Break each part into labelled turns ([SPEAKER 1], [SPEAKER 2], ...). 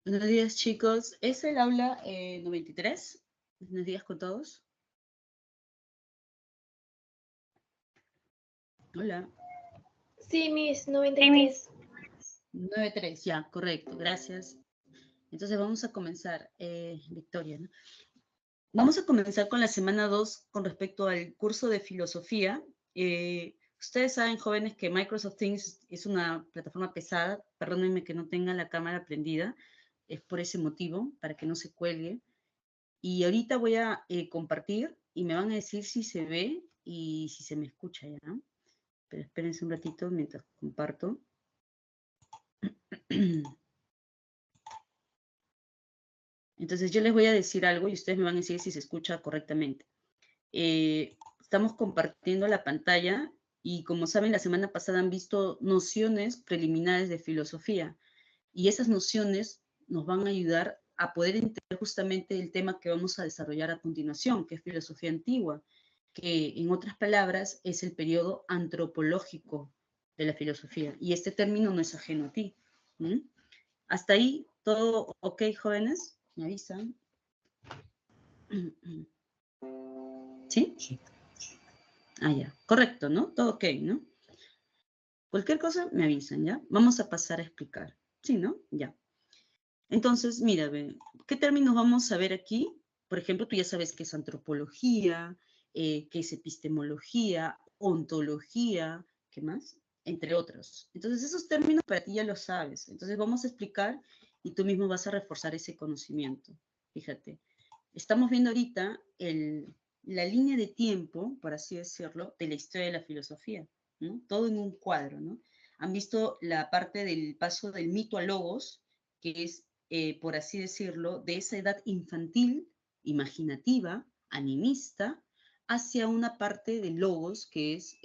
[SPEAKER 1] Buenos días, chicos. ¿Es el aula 93? Buenos días con todos. Hola.
[SPEAKER 2] Sí, Miss 93.
[SPEAKER 1] 93, ya, correcto, gracias. Entonces vamos a comenzar, Victoria, ¿no? Vamos a comenzar con la semana 2 con respecto al curso de filosofía. Ustedes saben, jóvenes, que Microsoft Teams es una plataforma pesada. Perdónenme que no tenga la cámara prendida. Es por ese motivo, para que no se cuelgue. Y ahorita voy a compartir y me van a decir si se ve y si se me escucha ya, ¿no? Pero espérense un ratito mientras comparto. Entonces yo les voy a decir algo y ustedes me van a decir si se escucha correctamente. Estamos compartiendo la pantalla y como saben, la semana pasada han visto nociones preliminares de filosofía y esas nociones nos van a ayudar a poder entender justamente el tema que vamos a desarrollar a continuación, que es filosofía antigua, que en otras palabras es el periodo antropológico de la filosofía. Y este término no es ajeno a ti. ¿Mm? Hasta ahí, todo ok, jóvenes, me avisan. ¿Sí?
[SPEAKER 3] Sí.
[SPEAKER 1] Ah, ya, correcto, ¿no? Todo ok, ¿no? Cualquier cosa me avisan, ¿ya? Vamos a pasar a explicar. ¿Sí, no? Ya. Entonces, mira, ¿qué términos vamos a ver aquí? Por ejemplo, tú ya sabes qué es antropología, qué es epistemología, ontología, ¿qué más? Entre otros. Entonces, esos términos para ti ya los sabes. Entonces, vamos a explicar y tú mismo vas a reforzar ese conocimiento. Fíjate, estamos viendo ahorita la línea de tiempo, por así decirlo, de la historia de la filosofía, ¿no? Todo en un cuadro, ¿no? Han visto la parte del paso del mito a logos, que es, por así decirlo, de esa edad infantil, imaginativa, animista, hacia una parte de logos que es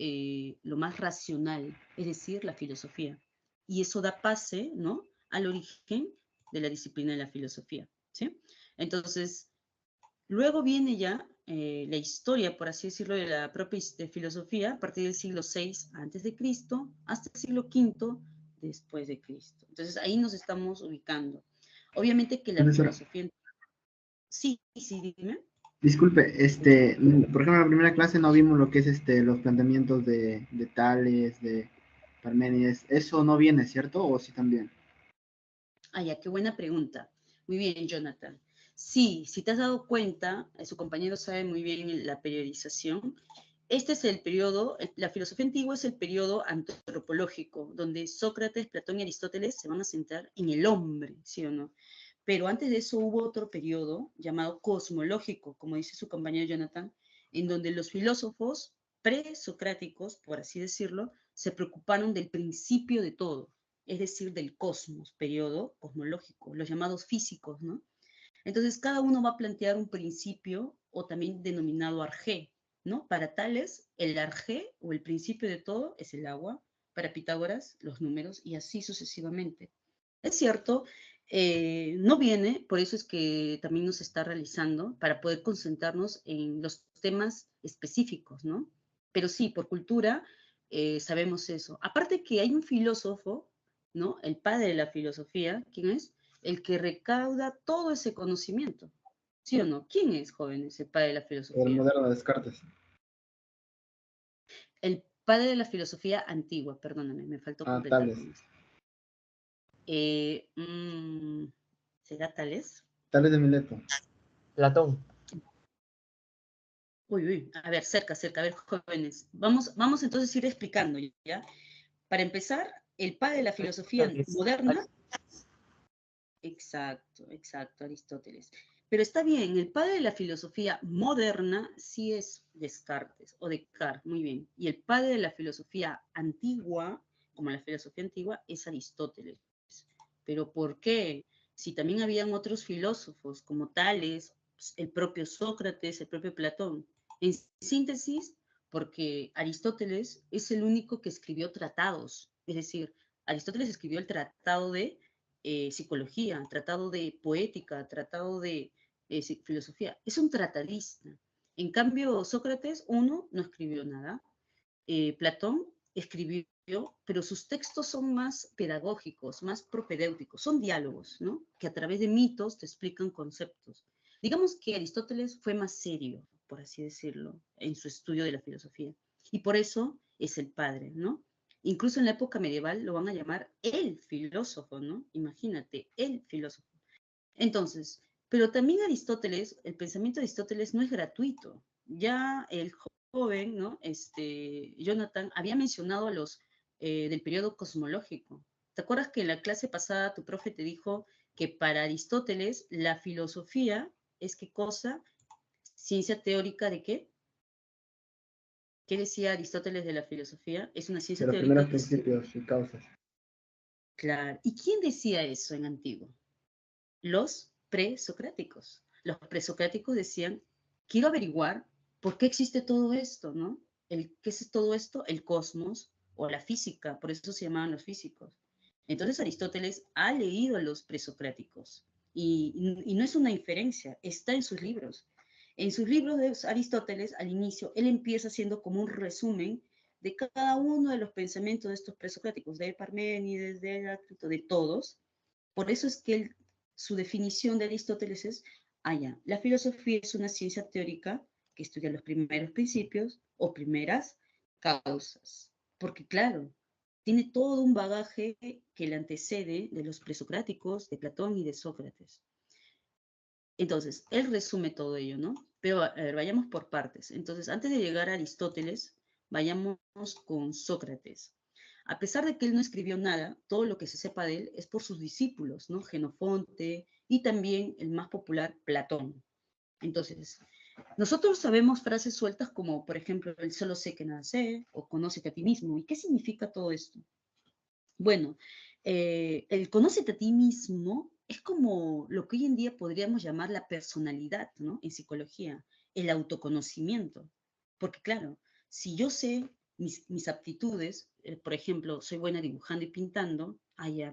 [SPEAKER 1] lo más racional, es decir, la filosofía. Y eso da pase, ¿no?, al origen de la disciplina de la filosofía, ¿sí? Entonces, luego viene ya la historia, por así decirlo, de la propia filosofía a partir del siglo VI antes de Cristo hasta el siglo V después de Cristo. Entonces ahí nos estamos ubicando. Obviamente que la
[SPEAKER 3] Profesora,
[SPEAKER 1] filosofía... Sí, sí, dime.
[SPEAKER 3] disculpe, por ejemplo, en la primera clase no vimos lo que es los planteamientos de Tales, de Parménides. Eso no viene, ¿cierto? ¿O sí también?
[SPEAKER 1] Ah, ya, qué buena pregunta. Muy bien, Jonathan. Sí, si te has dado cuenta, su compañero sabe muy bien la periodización. Este es el periodo, la filosofía antigua es el periodo antropológico, donde Sócrates, Platón y Aristóteles se van a centrar en el hombre, ¿sí o no? Pero antes de eso hubo otro periodo llamado cosmológico, como dice su compañero Jonathan, en donde los filósofos presocráticos, por así decirlo, se preocuparon del principio de todo, es decir, del cosmos, periodo cosmológico, los llamados físicos, ¿no? Entonces, cada uno va a plantear un principio o también denominado arjé, ¿no? Para Tales, el arjé o el principio de todo es el agua, para Pitágoras, los números y así sucesivamente. Es cierto, no viene, por eso es que también nos está realizando, para poder concentrarnos en los temas específicos, ¿no? Pero sí, por cultura, sabemos eso. Aparte que hay un filósofo, ¿no? El padre de la filosofía, ¿quién es? El que recauda todo ese conocimiento. ¿Sí o no? ¿Quién es, jóvenes, el padre de la
[SPEAKER 3] El
[SPEAKER 1] filosofía?
[SPEAKER 3] moderno Descartes.
[SPEAKER 1] El padre de la filosofía antigua, perdóname, me faltó
[SPEAKER 3] Ah,
[SPEAKER 1] completar
[SPEAKER 3] Tales.
[SPEAKER 1] con eso. ¿Será Tales?
[SPEAKER 3] Tales de Mileto.
[SPEAKER 4] Platón.
[SPEAKER 1] Uy, a ver, cerca, a ver, jóvenes. Vamos entonces a ir explicando, ¿ya? Para empezar, el padre de la filosofía moderna, exacto, Aristóteles. Pero está bien, el padre de la filosofía moderna sí es Descartes, o Descartes, muy bien. Y el padre de la filosofía antigua, como la filosofía antigua, es Aristóteles. ¿Pero por qué? Si también habían otros filósofos como Tales, el propio Sócrates, el propio Platón. En síntesis, porque Aristóteles es el único que escribió tratados. Es decir, Aristóteles escribió el tratado de psicología, tratado de poética, tratado de filosofía. Es un tratadista. En cambio, Sócrates, uno, no escribió nada. Platón escribió pero sus textos son más pedagógicos, más propedéuticos, son diálogos, ¿no? Que a través de mitos te explican conceptos. Digamos que Aristóteles fue más serio, por así decirlo, en su estudio de la filosofía, y por eso es el padre, ¿no? Incluso en la época medieval lo van a llamar el filósofo, ¿no? Imagínate, el filósofo. Entonces, pero también Aristóteles, el pensamiento de Aristóteles no es gratuito. Ya el joven, ¿no? Jonathan, había mencionado a los del periodo cosmológico. ¿Te acuerdas que en la clase pasada tu profe te dijo que para Aristóteles la filosofía es qué cosa? Ciencia teórica de qué? ¿Qué decía Aristóteles de la filosofía? Es una
[SPEAKER 3] De
[SPEAKER 1] ciencia
[SPEAKER 3] los primeros
[SPEAKER 1] teórica que...
[SPEAKER 3] principios y causas.
[SPEAKER 1] Claro. ¿Y quién decía eso en antiguo? Los presocráticos. Los presocráticos decían, quiero averiguar por qué existe todo esto, ¿no? ¿Qué es todo esto? El cosmos o la física, por eso se llamaban los físicos. Entonces Aristóteles ha leído a los presocráticos y no es una inferencia, está en sus libros. En sus libros de Aristóteles, al inicio, él empieza haciendo como un resumen de cada uno de los pensamientos de estos presocráticos, de Parménides, de Heráclito, de todos. Por eso es que su definición de Aristóteles es, la filosofía es una ciencia teórica que estudia los primeros principios o primeras causas. Porque claro, tiene todo un bagaje que le antecede de los presocráticos, de Platón y de Sócrates. Entonces, él resume todo ello, ¿no? Pero a ver, vayamos por partes. Entonces, antes de llegar a Aristóteles, vayamos con Sócrates. A pesar de que él no escribió nada, todo lo que se sepa de él es por sus discípulos, ¿no? Genofonte y también el más popular, Platón. Entonces, nosotros sabemos frases sueltas como, por ejemplo, el solo sé que nada sé, o conócete a ti mismo. ¿Y qué significa todo esto? Bueno, el conócete a ti mismo es como lo que hoy en día podríamos llamar la personalidad, ¿no? En psicología, el autoconocimiento. Porque claro, si yo sé mis aptitudes, por ejemplo, soy buena dibujando y pintando,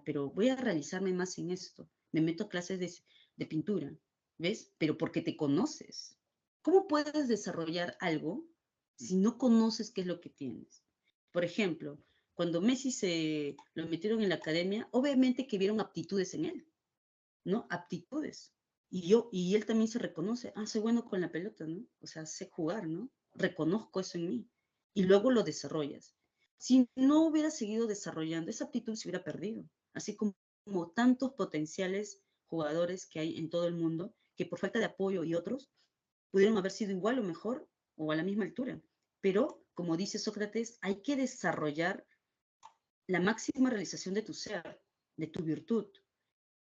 [SPEAKER 1] pero voy a realizarme más en esto. Me meto a clases de pintura, ¿ves? Pero porque te conoces. ¿Cómo puedes desarrollar algo si no conoces qué es lo que tienes? Por ejemplo, cuando Messi se lo metieron en la academia, obviamente que vieron aptitudes en él, ¿no? Aptitudes. Y él también se reconoce, soy bueno con la pelota, ¿no? O sea, sé jugar, ¿no? Reconozco eso en mí. Y luego lo desarrollas. Si no hubiera seguido desarrollando, esa aptitud se hubiera perdido. Así como tantos potenciales jugadores que hay en todo el mundo, que por falta de apoyo y otros, pudieron haber sido igual o mejor o a la misma altura. Pero, como dice Sócrates, hay que desarrollar la máxima realización de tu ser, de tu virtud.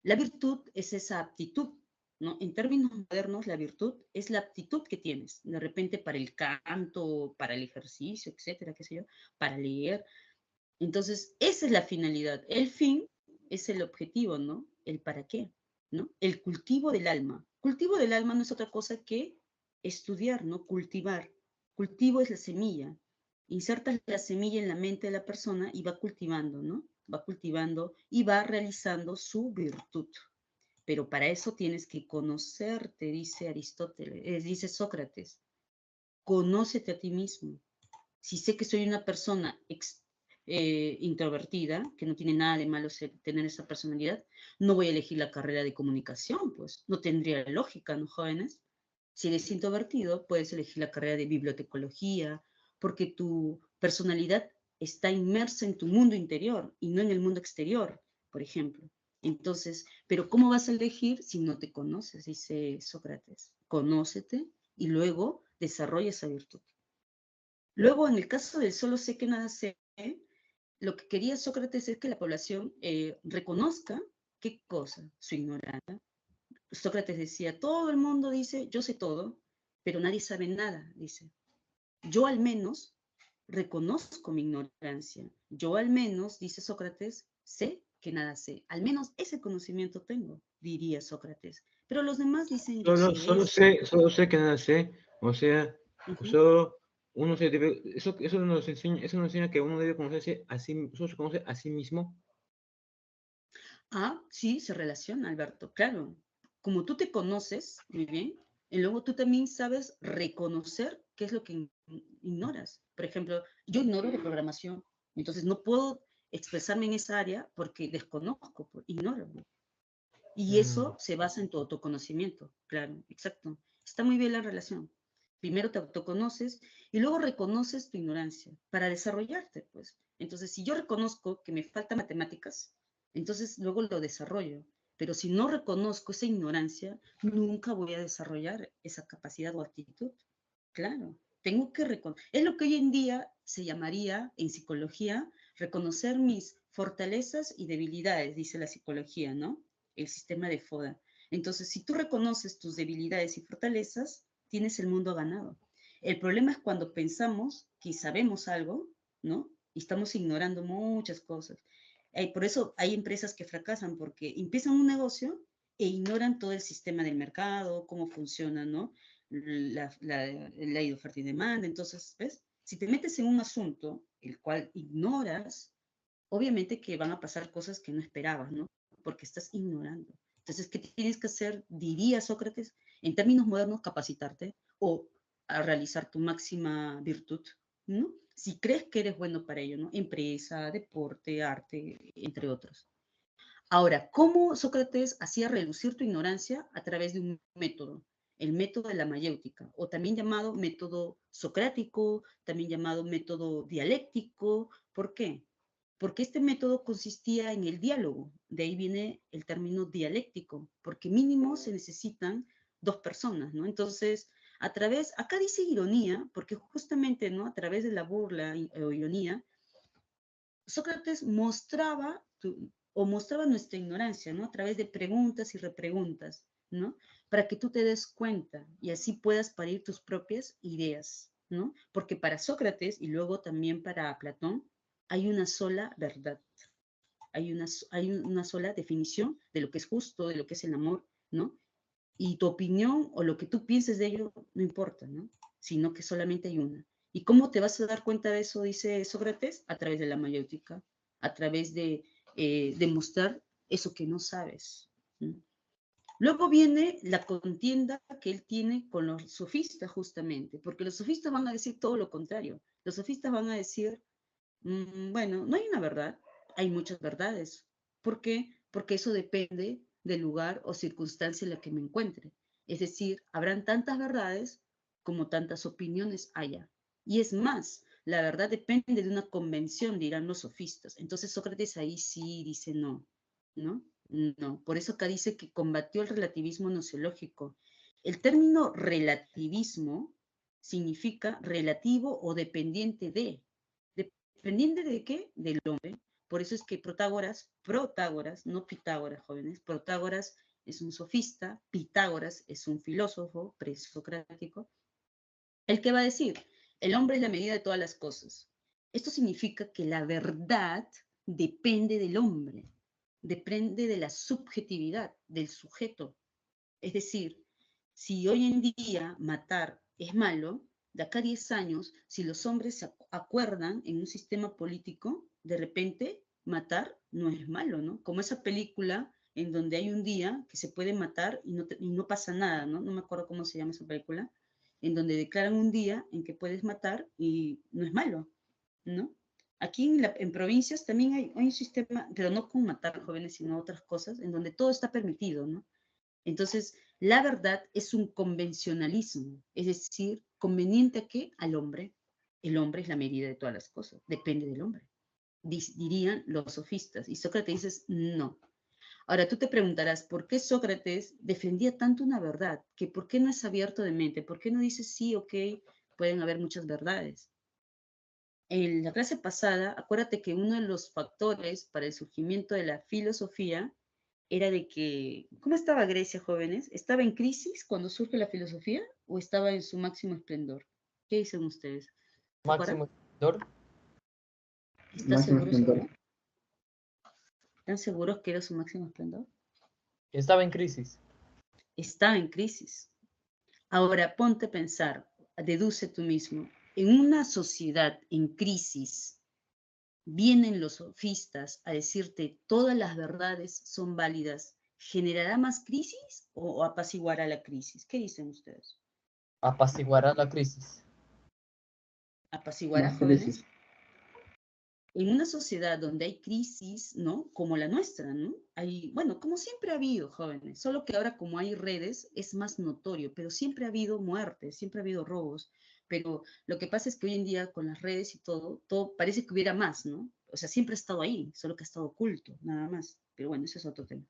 [SPEAKER 1] La virtud es esa aptitud, ¿no? En términos modernos, la virtud es la aptitud que tienes, de repente para el canto, para el ejercicio, etcétera, qué sé yo, para leer. Entonces, esa es la finalidad. El fin es el objetivo, ¿no? El para qué, ¿no? El cultivo del alma. Cultivo del alma no es otra cosa que estudiar, ¿no? Cultivar. Cultivo es la semilla. Insertas la semilla en la mente de la persona y va cultivando, ¿no? Va cultivando y va realizando su virtud. Pero para eso tienes que conocerte, dice Aristóteles, dice Sócrates. Conócete a ti mismo. Si sé que soy una persona introvertida, que no tiene nada de malo tener esa personalidad, no voy a elegir la carrera de comunicación, pues no tendría lógica, ¿no, jóvenes? Si eres introvertido, puedes elegir la carrera de bibliotecología, porque tu personalidad está inmersa en tu mundo interior y no en el mundo exterior, por ejemplo. Entonces, pero ¿cómo vas a elegir si no te conoces? Dice Sócrates. Conócete y luego desarrolla esa virtud. Luego, en el caso del solo sé que nada sé, lo que quería Sócrates es que la población reconozca qué cosa, su ignorancia. Sócrates decía, todo el mundo dice, yo sé todo, pero nadie sabe nada, dice. Yo al menos reconozco mi ignorancia. Yo al menos, dice Sócrates, sé que nada sé. Al menos ese conocimiento tengo, diría Sócrates. Pero los demás dicen, yo sé esto.
[SPEAKER 4] Solo sé que nada sé, o sea, solo uno se debe, eso nos enseña que uno debe conocerse a sí, solo se conoce a sí mismo.
[SPEAKER 1] Sí, se relaciona, Alberto, claro. Como tú te conoces, muy bien, y luego tú también sabes reconocer qué es lo que ignoras. Por ejemplo, yo ignoro de programación, Entonces no puedo expresarme en esa área porque desconozco, ignoro. Y eso se basa en tu autoconocimiento, claro, exacto. Está muy bien la relación. Primero te autoconoces y luego reconoces tu ignorancia para desarrollarte, pues. Entonces, si yo reconozco que me falta matemáticas, entonces luego lo desarrollo. Pero si no reconozco esa ignorancia, nunca voy a desarrollar esa capacidad o actitud. Claro, tengo que reconocer. Es lo que hoy en día se llamaría en psicología reconocer mis fortalezas y debilidades, dice la psicología, ¿no? El sistema de FODA. Entonces, si tú reconoces tus debilidades y fortalezas, tienes el mundo ganado. El problema es cuando pensamos que sabemos algo, ¿no? Y estamos ignorando muchas cosas. Por eso hay empresas que fracasan porque empiezan un negocio e ignoran todo el sistema del mercado, cómo funciona, ¿no? La ley de oferta y demanda. Entonces, ¿ves? Si te metes en un asunto el cual ignoras, obviamente que van a pasar cosas que no esperabas, ¿no? Porque estás ignorando. Entonces, ¿qué tienes que hacer? Diría Sócrates, en términos modernos, capacitarte o a realizar tu máxima virtud, ¿no? Si crees que eres bueno para ello, ¿no? Empresa, deporte, arte, entre otros. Ahora, ¿cómo Sócrates hacía reducir tu ignorancia? A través de un método, el método de la mayéutica, o también llamado método socrático, también llamado método dialéctico. ¿Por qué? Porque este método consistía en el diálogo, de ahí viene el término dialéctico, porque mínimo se necesitan dos personas, ¿no? Entonces, acá dice ironía, porque justamente, ¿no? A través de la burla o ironía, Sócrates mostraba nuestra ignorancia, ¿no? A través de preguntas y repreguntas, ¿no? Para que tú te des cuenta y así puedas parir tus propias ideas, ¿no? Porque para Sócrates y luego también para Platón hay una sola verdad, hay una sola definición de lo que es justo, de lo que es el amor, ¿no? Y tu opinión o lo que tú pienses de ello no importa, ¿no? Sino que solamente hay una. ¿Y cómo te vas a dar cuenta de eso, dice Sócrates? A través de la mayéutica, a través de demostrar eso que no sabes. ¿No? Luego viene la contienda que él tiene con los sofistas, justamente, porque los sofistas van a decir todo lo contrario. Los sofistas van a decir, bueno, no hay una verdad, hay muchas verdades. ¿Por qué? Porque eso depende del lugar o circunstancia en la que me encuentre. Es decir, habrán tantas verdades como tantas opiniones haya. Y es más, la verdad depende de una convención, dirán los sofistas. Entonces Sócrates ahí sí dice no, ¿no? No. Por eso acá dice que combatió el relativismo nociológico. El término relativismo significa relativo o dependiente de. ¿Dependiente de qué? Del hombre. Por eso es que Protágoras, no Pitágoras, jóvenes, Protágoras es un sofista, Pitágoras es un filósofo presocrático, el que va a decir, el hombre es la medida de todas las cosas. Esto significa que la verdad depende del hombre, depende de la subjetividad del sujeto. Es decir, si hoy en día matar es malo, de acá a 10 años, si los hombres se acuerdan en un sistema político, de repente matar no es malo, ¿no? Como esa película en donde hay un día que se puede matar y no pasa nada, ¿no? No me acuerdo cómo se llama esa película, en donde declaran un día en que puedes matar y no es malo, ¿no? Aquí en provincias también hay un sistema, pero no con matar jóvenes, sino otras cosas, en donde todo está permitido, ¿no? Entonces, la verdad es un convencionalismo, es decir, conveniente a qué? Al hombre. El hombre es la medida de todas las cosas, depende del hombre, dirían los sofistas. Y Sócrates dice, no. Ahora tú te preguntarás, ¿por qué Sócrates defendía tanto una verdad? ¿Que por qué no es abierto de mente? ¿Por qué no dice, sí, ok, pueden haber muchas verdades? En la clase pasada, acuérdate que uno de los factores para el surgimiento de la filosofía era de que, ¿cómo estaba Grecia, jóvenes? ¿Estaba en crisis cuando surge la filosofía o estaba en su máximo esplendor? ¿Qué dicen ustedes? ¿Se acuerdan?
[SPEAKER 5] Máximo esplendor.
[SPEAKER 1] ¿Están
[SPEAKER 3] Máximo
[SPEAKER 1] seguros
[SPEAKER 3] esplendor.
[SPEAKER 1] ahora? ¿Están seguros que era su máximo esplendor?
[SPEAKER 5] Estaba en crisis.
[SPEAKER 1] Estaba en crisis. Ahora ponte a pensar, deduce tú mismo, en una sociedad en crisis, vienen los sofistas a decirte todas las verdades son válidas, ¿generará más crisis o apaciguará la crisis? ¿Qué dicen ustedes?
[SPEAKER 5] Apaciguará la crisis.
[SPEAKER 1] ¿Apaciguará,
[SPEAKER 3] Más
[SPEAKER 1] jóvenes?
[SPEAKER 3] crisis.
[SPEAKER 1] en una sociedad donde hay crisis, ¿no? Como la nuestra, ¿no? Hay, bueno, como siempre ha habido, jóvenes, solo que ahora como hay redes es más notorio, pero siempre ha habido muertes, siempre ha habido robos, pero lo que pasa es que hoy en día con las redes y todo parece que hubiera más, ¿no? O sea, siempre ha estado ahí, solo que ha estado oculto, nada más. Pero bueno, ese es otro tema.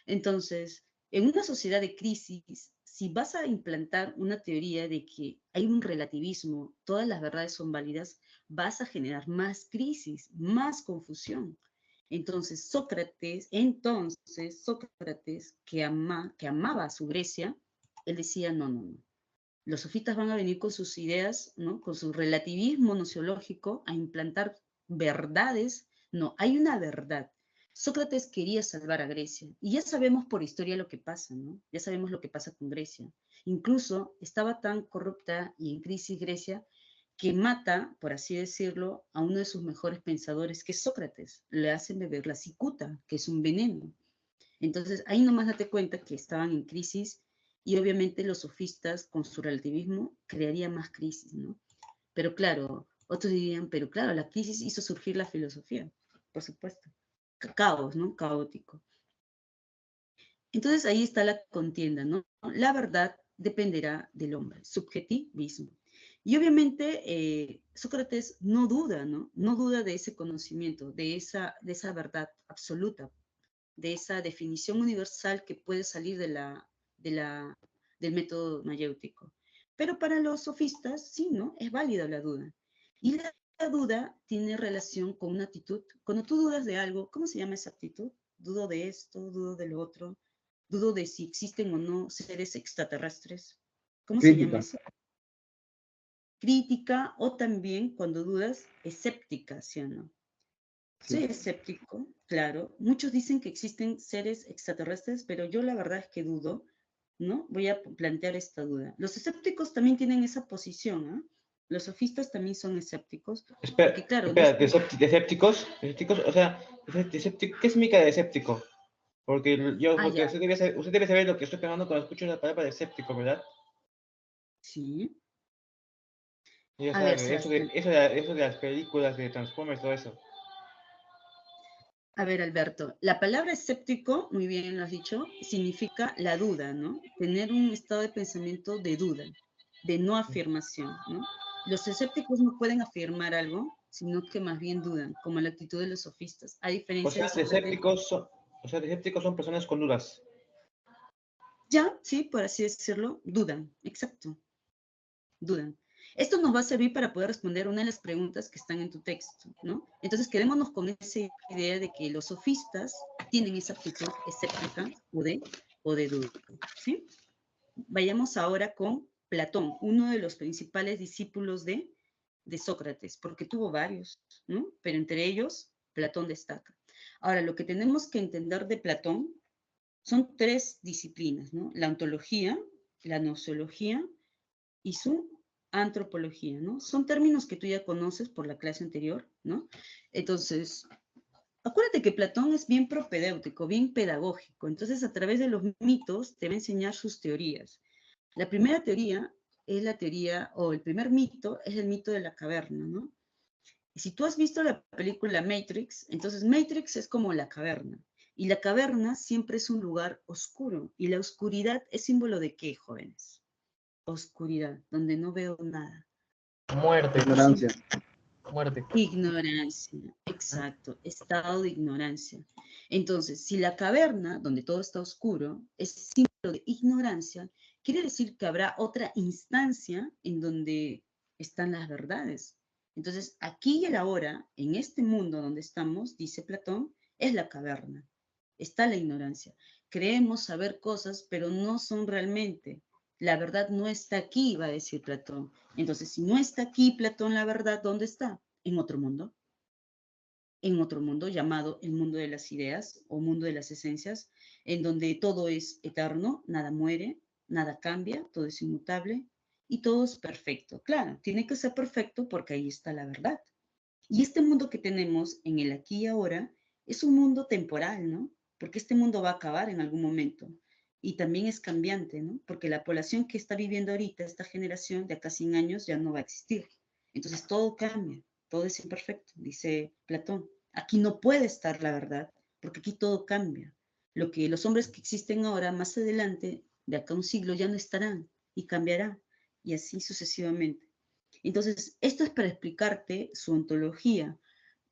[SPEAKER 1] Entonces, en una sociedad de crisis, si vas a implantar una teoría de que hay un relativismo, todas las verdades son válidas, vas a generar más crisis, más confusión. Entonces, Sócrates que amaba a su Grecia, él decía, no, no, no. Los sofistas van a venir con sus ideas, ¿no? Con su relativismo nociológico a implantar verdades. No, hay una verdad. Sócrates quería salvar a Grecia y ya sabemos por historia lo que pasa, ¿no? Ya sabemos lo que pasa con Grecia. Incluso estaba tan corrupta y en crisis Grecia que mata, por así decirlo, a uno de sus mejores pensadores, que es Sócrates. Le hacen beber la cicuta, que es un veneno. Entonces, ahí nomás date cuenta que estaban en crisis y obviamente los sofistas con su relativismo crearían más crisis, ¿no? Pero claro, otros dirían, pero claro, la crisis hizo surgir la filosofía, por supuesto. Caos, ¿no? Caótico. Entonces ahí está la contienda, ¿no? La verdad dependerá del hombre, subjetivismo. Y obviamente Sócrates no duda, ¿no? No duda de ese conocimiento, de esa verdad absoluta, de esa definición universal que puede salir del método mayéutico. Pero para los sofistas, sí, ¿no? Es válida la duda. Y la duda tiene relación con una actitud. Cuando tú dudas de algo, ¿cómo se llama esa actitud? Dudo de esto, dudo de lo otro, dudo de si existen o no seres extraterrestres. ¿Cómo se llama
[SPEAKER 3] Crítica.
[SPEAKER 1] eso? Crítica o también, cuando dudas, escéptica, ¿sí o no? Soy
[SPEAKER 3] Sí.
[SPEAKER 1] escéptico, claro. Muchos dicen que existen seres extraterrestres, pero yo la verdad es que dudo, ¿no? Voy a plantear esta duda. Los escépticos también tienen esa posición, ¿ah? Los sofistas también son escépticos, porque claro, no
[SPEAKER 4] Espera,
[SPEAKER 1] están...
[SPEAKER 4] escépticos, o sea, ¿qué significa de escéptico?
[SPEAKER 1] Ah,
[SPEAKER 4] Porque
[SPEAKER 1] ya,
[SPEAKER 4] usted debe saber lo que estoy pensando cuando escucho la palabra de escéptico, ¿verdad?
[SPEAKER 1] sí.
[SPEAKER 4] Ya
[SPEAKER 1] A ver,
[SPEAKER 4] sabe,
[SPEAKER 1] Sebastián.
[SPEAKER 4] eso de las películas de Transformers, todo eso.
[SPEAKER 1] A ver, Alberto, la palabra escéptico, muy bien lo has dicho, significa la duda, ¿no? Tener un estado de pensamiento de duda, de no afirmación, ¿no? Los escépticos no pueden afirmar algo, sino que más bien dudan, como la actitud de los sofistas, a
[SPEAKER 4] O
[SPEAKER 1] diferencia
[SPEAKER 4] sea,
[SPEAKER 1] de Sócrates.
[SPEAKER 4] de escépticos son personas con dudas.
[SPEAKER 1] Ya, sí, por así decirlo, dudan, exacto, dudan. Esto nos va a servir para poder responder una de las preguntas que están en tu texto, ¿no? Entonces, quedémonos con esa idea de que los sofistas tienen esa actitud escéptica o de duda, ¿sí? Vayamos ahora con Platón, uno de los principales discípulos de Sócrates, porque tuvo varios, ¿no? Pero entre ellos, Platón destaca. Ahora, lo que tenemos que entender de Platón son tres disciplinas, ¿no? La ontología, la gnoseología y su antropología, ¿no? Son términos que tú ya conoces por la clase anterior, ¿no? Entonces, acuérdate que Platón es bien propedéutico, bien pedagógico, entonces a través de los mitos te va a enseñar sus teorías. La primera teoría es la teoría, o el primer mito es el mito de la caverna, ¿no? Y si tú has visto la película Matrix, entonces Matrix es como la caverna. Y la caverna siempre es un lugar oscuro. Y la oscuridad es símbolo de qué, jóvenes? Oscuridad, donde no veo nada.
[SPEAKER 5] Muerte,
[SPEAKER 3] Ignorancia.
[SPEAKER 5] muerte.
[SPEAKER 1] Ignorancia, exacto, estado de ignorancia. Entonces, si la caverna, donde todo está oscuro, es símbolo de ignorancia, quiere decir que habrá otra instancia en donde están las verdades. Entonces, aquí y ahora, en este mundo donde estamos, dice Platón, es la caverna. Está la ignorancia. Creemos saber cosas, pero no son realmente. La verdad no está aquí, va a decir Platón. Entonces, si no está aquí, Platón, la verdad, ¿dónde está? En otro mundo. En otro mundo llamado el mundo de las ideas o mundo de las esencias, en donde todo es eterno, nada muere, nada cambia, todo es inmutable y todo es perfecto. Claro, tiene que ser perfecto porque ahí está la verdad. Y este mundo que tenemos en el aquí y ahora es un mundo temporal, ¿no? Porque este mundo va a acabar en algún momento. Y también es cambiante, ¿no? Porque la población que está viviendo ahorita, esta generación, de acá a 100 años, ya no va a existir. Entonces todo cambia. todo es imperfecto, dice Platón. Aquí no puede estar la verdad, porque aquí todo cambia. Lo que los hombres que existen ahora, más adelante, de acá a un siglo, ya no estarán y cambiará, y así sucesivamente. Entonces, esto es para explicarte su ontología.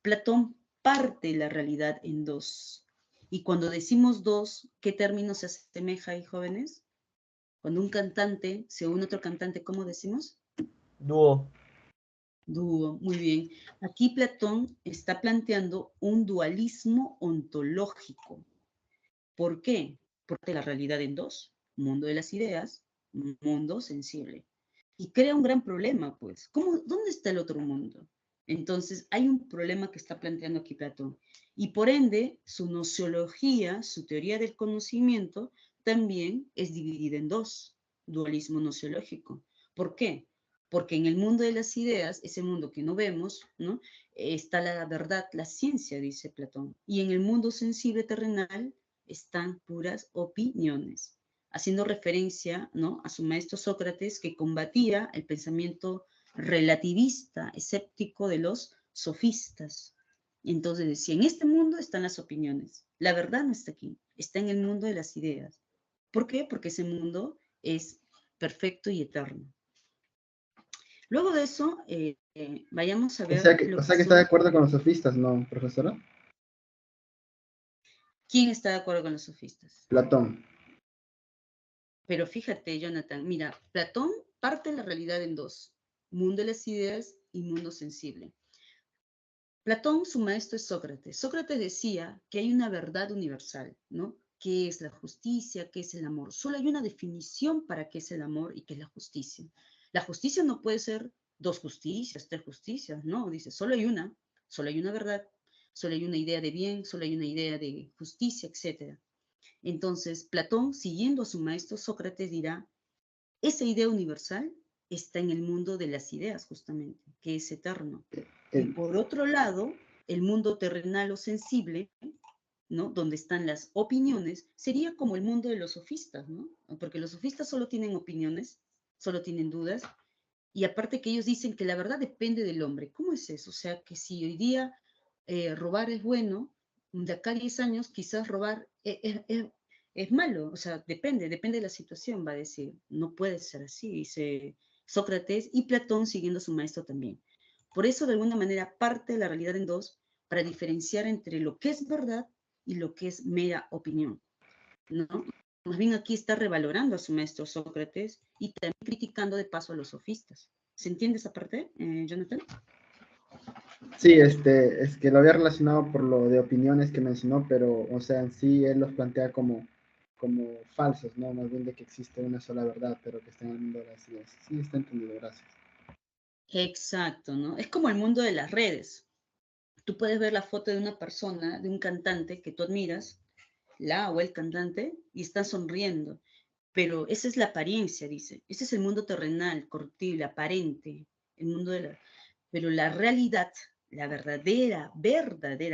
[SPEAKER 1] Platón parte la realidad en dos. Y cuando decimos dos, ¿qué término se asemeja ahí, jóvenes? Cuando un cantante se une a otro cantante, ¿cómo decimos?
[SPEAKER 5] Dúo.
[SPEAKER 1] Dúo, muy bien. Aquí Platón está planteando un dualismo ontológico. ¿Por qué? Porque la realidad en dos, mundo de las ideas, mundo sensible. Y crea un gran problema, pues. ¿Dónde está el otro mundo? Entonces, hay un problema que está planteando aquí Platón. Y por ende, su nociología, su teoría del conocimiento, también es dividida en dos, dualismo nociológico. ¿Por qué? Porque en el mundo de las ideas, ese mundo que no vemos, ¿no? Está la verdad, la ciencia, dice Platón. Y en el mundo sensible terrenal están puras opiniones, haciendo referencia, ¿no?, a su maestro Sócrates, que combatía el pensamiento relativista, escéptico de los sofistas. Entonces decía, en este mundo están las opiniones, la verdad no está aquí, está en el mundo de las ideas. ¿Por qué? Porque ese mundo es perfecto y eterno. Luego de eso, vayamos a
[SPEAKER 3] O
[SPEAKER 1] ver
[SPEAKER 3] sea que,
[SPEAKER 1] lo
[SPEAKER 3] o
[SPEAKER 1] que
[SPEAKER 3] sea que está
[SPEAKER 1] son...
[SPEAKER 3] de acuerdo con los sofistas, ¿no, profesora?
[SPEAKER 1] ¿Quién está de acuerdo con los sofistas?
[SPEAKER 3] Platón.
[SPEAKER 1] Pero fíjate, Jonathan, mira, Platón parte la realidad en dos, mundo de las ideas y mundo sensible. Platón, su maestro es Sócrates. Sócrates decía que hay una verdad universal, ¿no? ¿Qué es la justicia? ¿Qué es el amor? Solo hay una definición para qué es el amor y qué es la justicia. La justicia no puede ser dos justicias, tres justicias, no, dice, solo hay una verdad, solo hay una idea de bien, solo hay una idea de justicia, etc. Entonces, Platón, siguiendo a su maestro Sócrates, dirá, esa idea universal está en el mundo de las ideas, justamente, que es eterno. Y
[SPEAKER 3] El-
[SPEAKER 1] por otro lado, el mundo terrenal o sensible, ¿no?, donde están las opiniones, sería como el mundo de los sofistas, ¿no? Porque los sofistas solo tienen opiniones, solo tienen dudas, y aparte que ellos dicen que la verdad depende del hombre. ¿Cómo es eso? O sea, que si hoy día robar es bueno, de acá a 10 años quizás robar es malo. O sea, depende de la situación, va a decir. No puede ser así, dice Sócrates y Platón siguiendo a su maestro también. Por eso, de alguna manera, parte la realidad en dos para diferenciar entre lo que es verdad y lo que es mera opinión, ¿no? Más bien aquí está revalorando a su maestro Sócrates y también criticando de paso a los sofistas. ¿Se entiende esa parte, Jonathan?
[SPEAKER 3] Sí, es que lo había relacionado por lo de opiniones que mencionó, pero, o sea, en sí él los plantea como falsos, ¿no? Más bien de que existe una sola verdad, pero que está en el mundo de las ideas. Sí, está entendido, gracias.
[SPEAKER 1] Exacto, ¿no? Es como el mundo de las redes. Tú puedes ver la foto de una persona, de un cantante que tú admiras, la o el cantante, y está sonriendo. Pero esa es la apariencia, dice. Ese es el mundo terrenal, corruptible, aparente, el mundo de la... Pero la realidad, la verdadera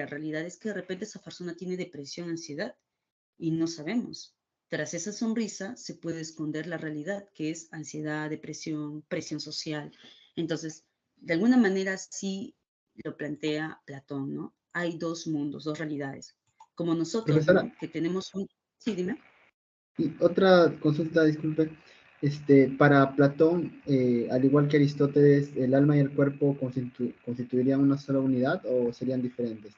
[SPEAKER 1] realidad es que de repente esa persona tiene depresión, ansiedad, y no sabemos. Tras esa sonrisa se puede esconder la realidad, que es ansiedad, depresión, presión social. Entonces, de alguna manera sí lo plantea Platón, ¿no? Hay dos mundos, dos realidades. Como nosotros,
[SPEAKER 3] Profesora,
[SPEAKER 1] ¿no? Que tenemos un... Sí, dime.
[SPEAKER 3] y otra consulta, disculpe. Para Platón, al igual que Aristóteles, ¿el alma y el cuerpo constituirían una sola unidad o serían diferentes?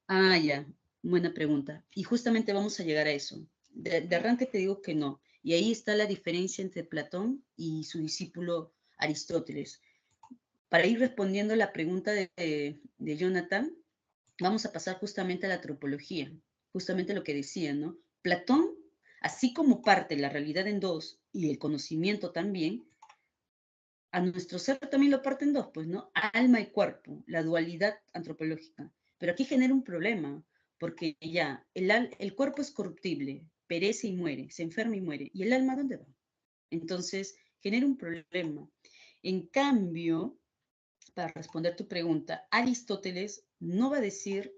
[SPEAKER 1] Ah, ya, buena pregunta. Y justamente vamos a llegar a eso. De arranque te digo que no. Y ahí está la diferencia entre Platón y su discípulo Aristóteles. Para ir respondiendo a la pregunta de Jonathan, vamos a pasar justamente a la antropología, justamente lo que decía, ¿no? Platón, así como parte la realidad en dos y el conocimiento también, a nuestro ser también lo parte en dos, pues, ¿no? Alma y cuerpo, la dualidad antropológica. Pero aquí genera un problema, porque ya, el cuerpo es corruptible, perece y muere, se enferma y muere. ¿Y el alma dónde va? Entonces, genera un problema. En cambio, para responder tu pregunta, Aristóteles no va a decir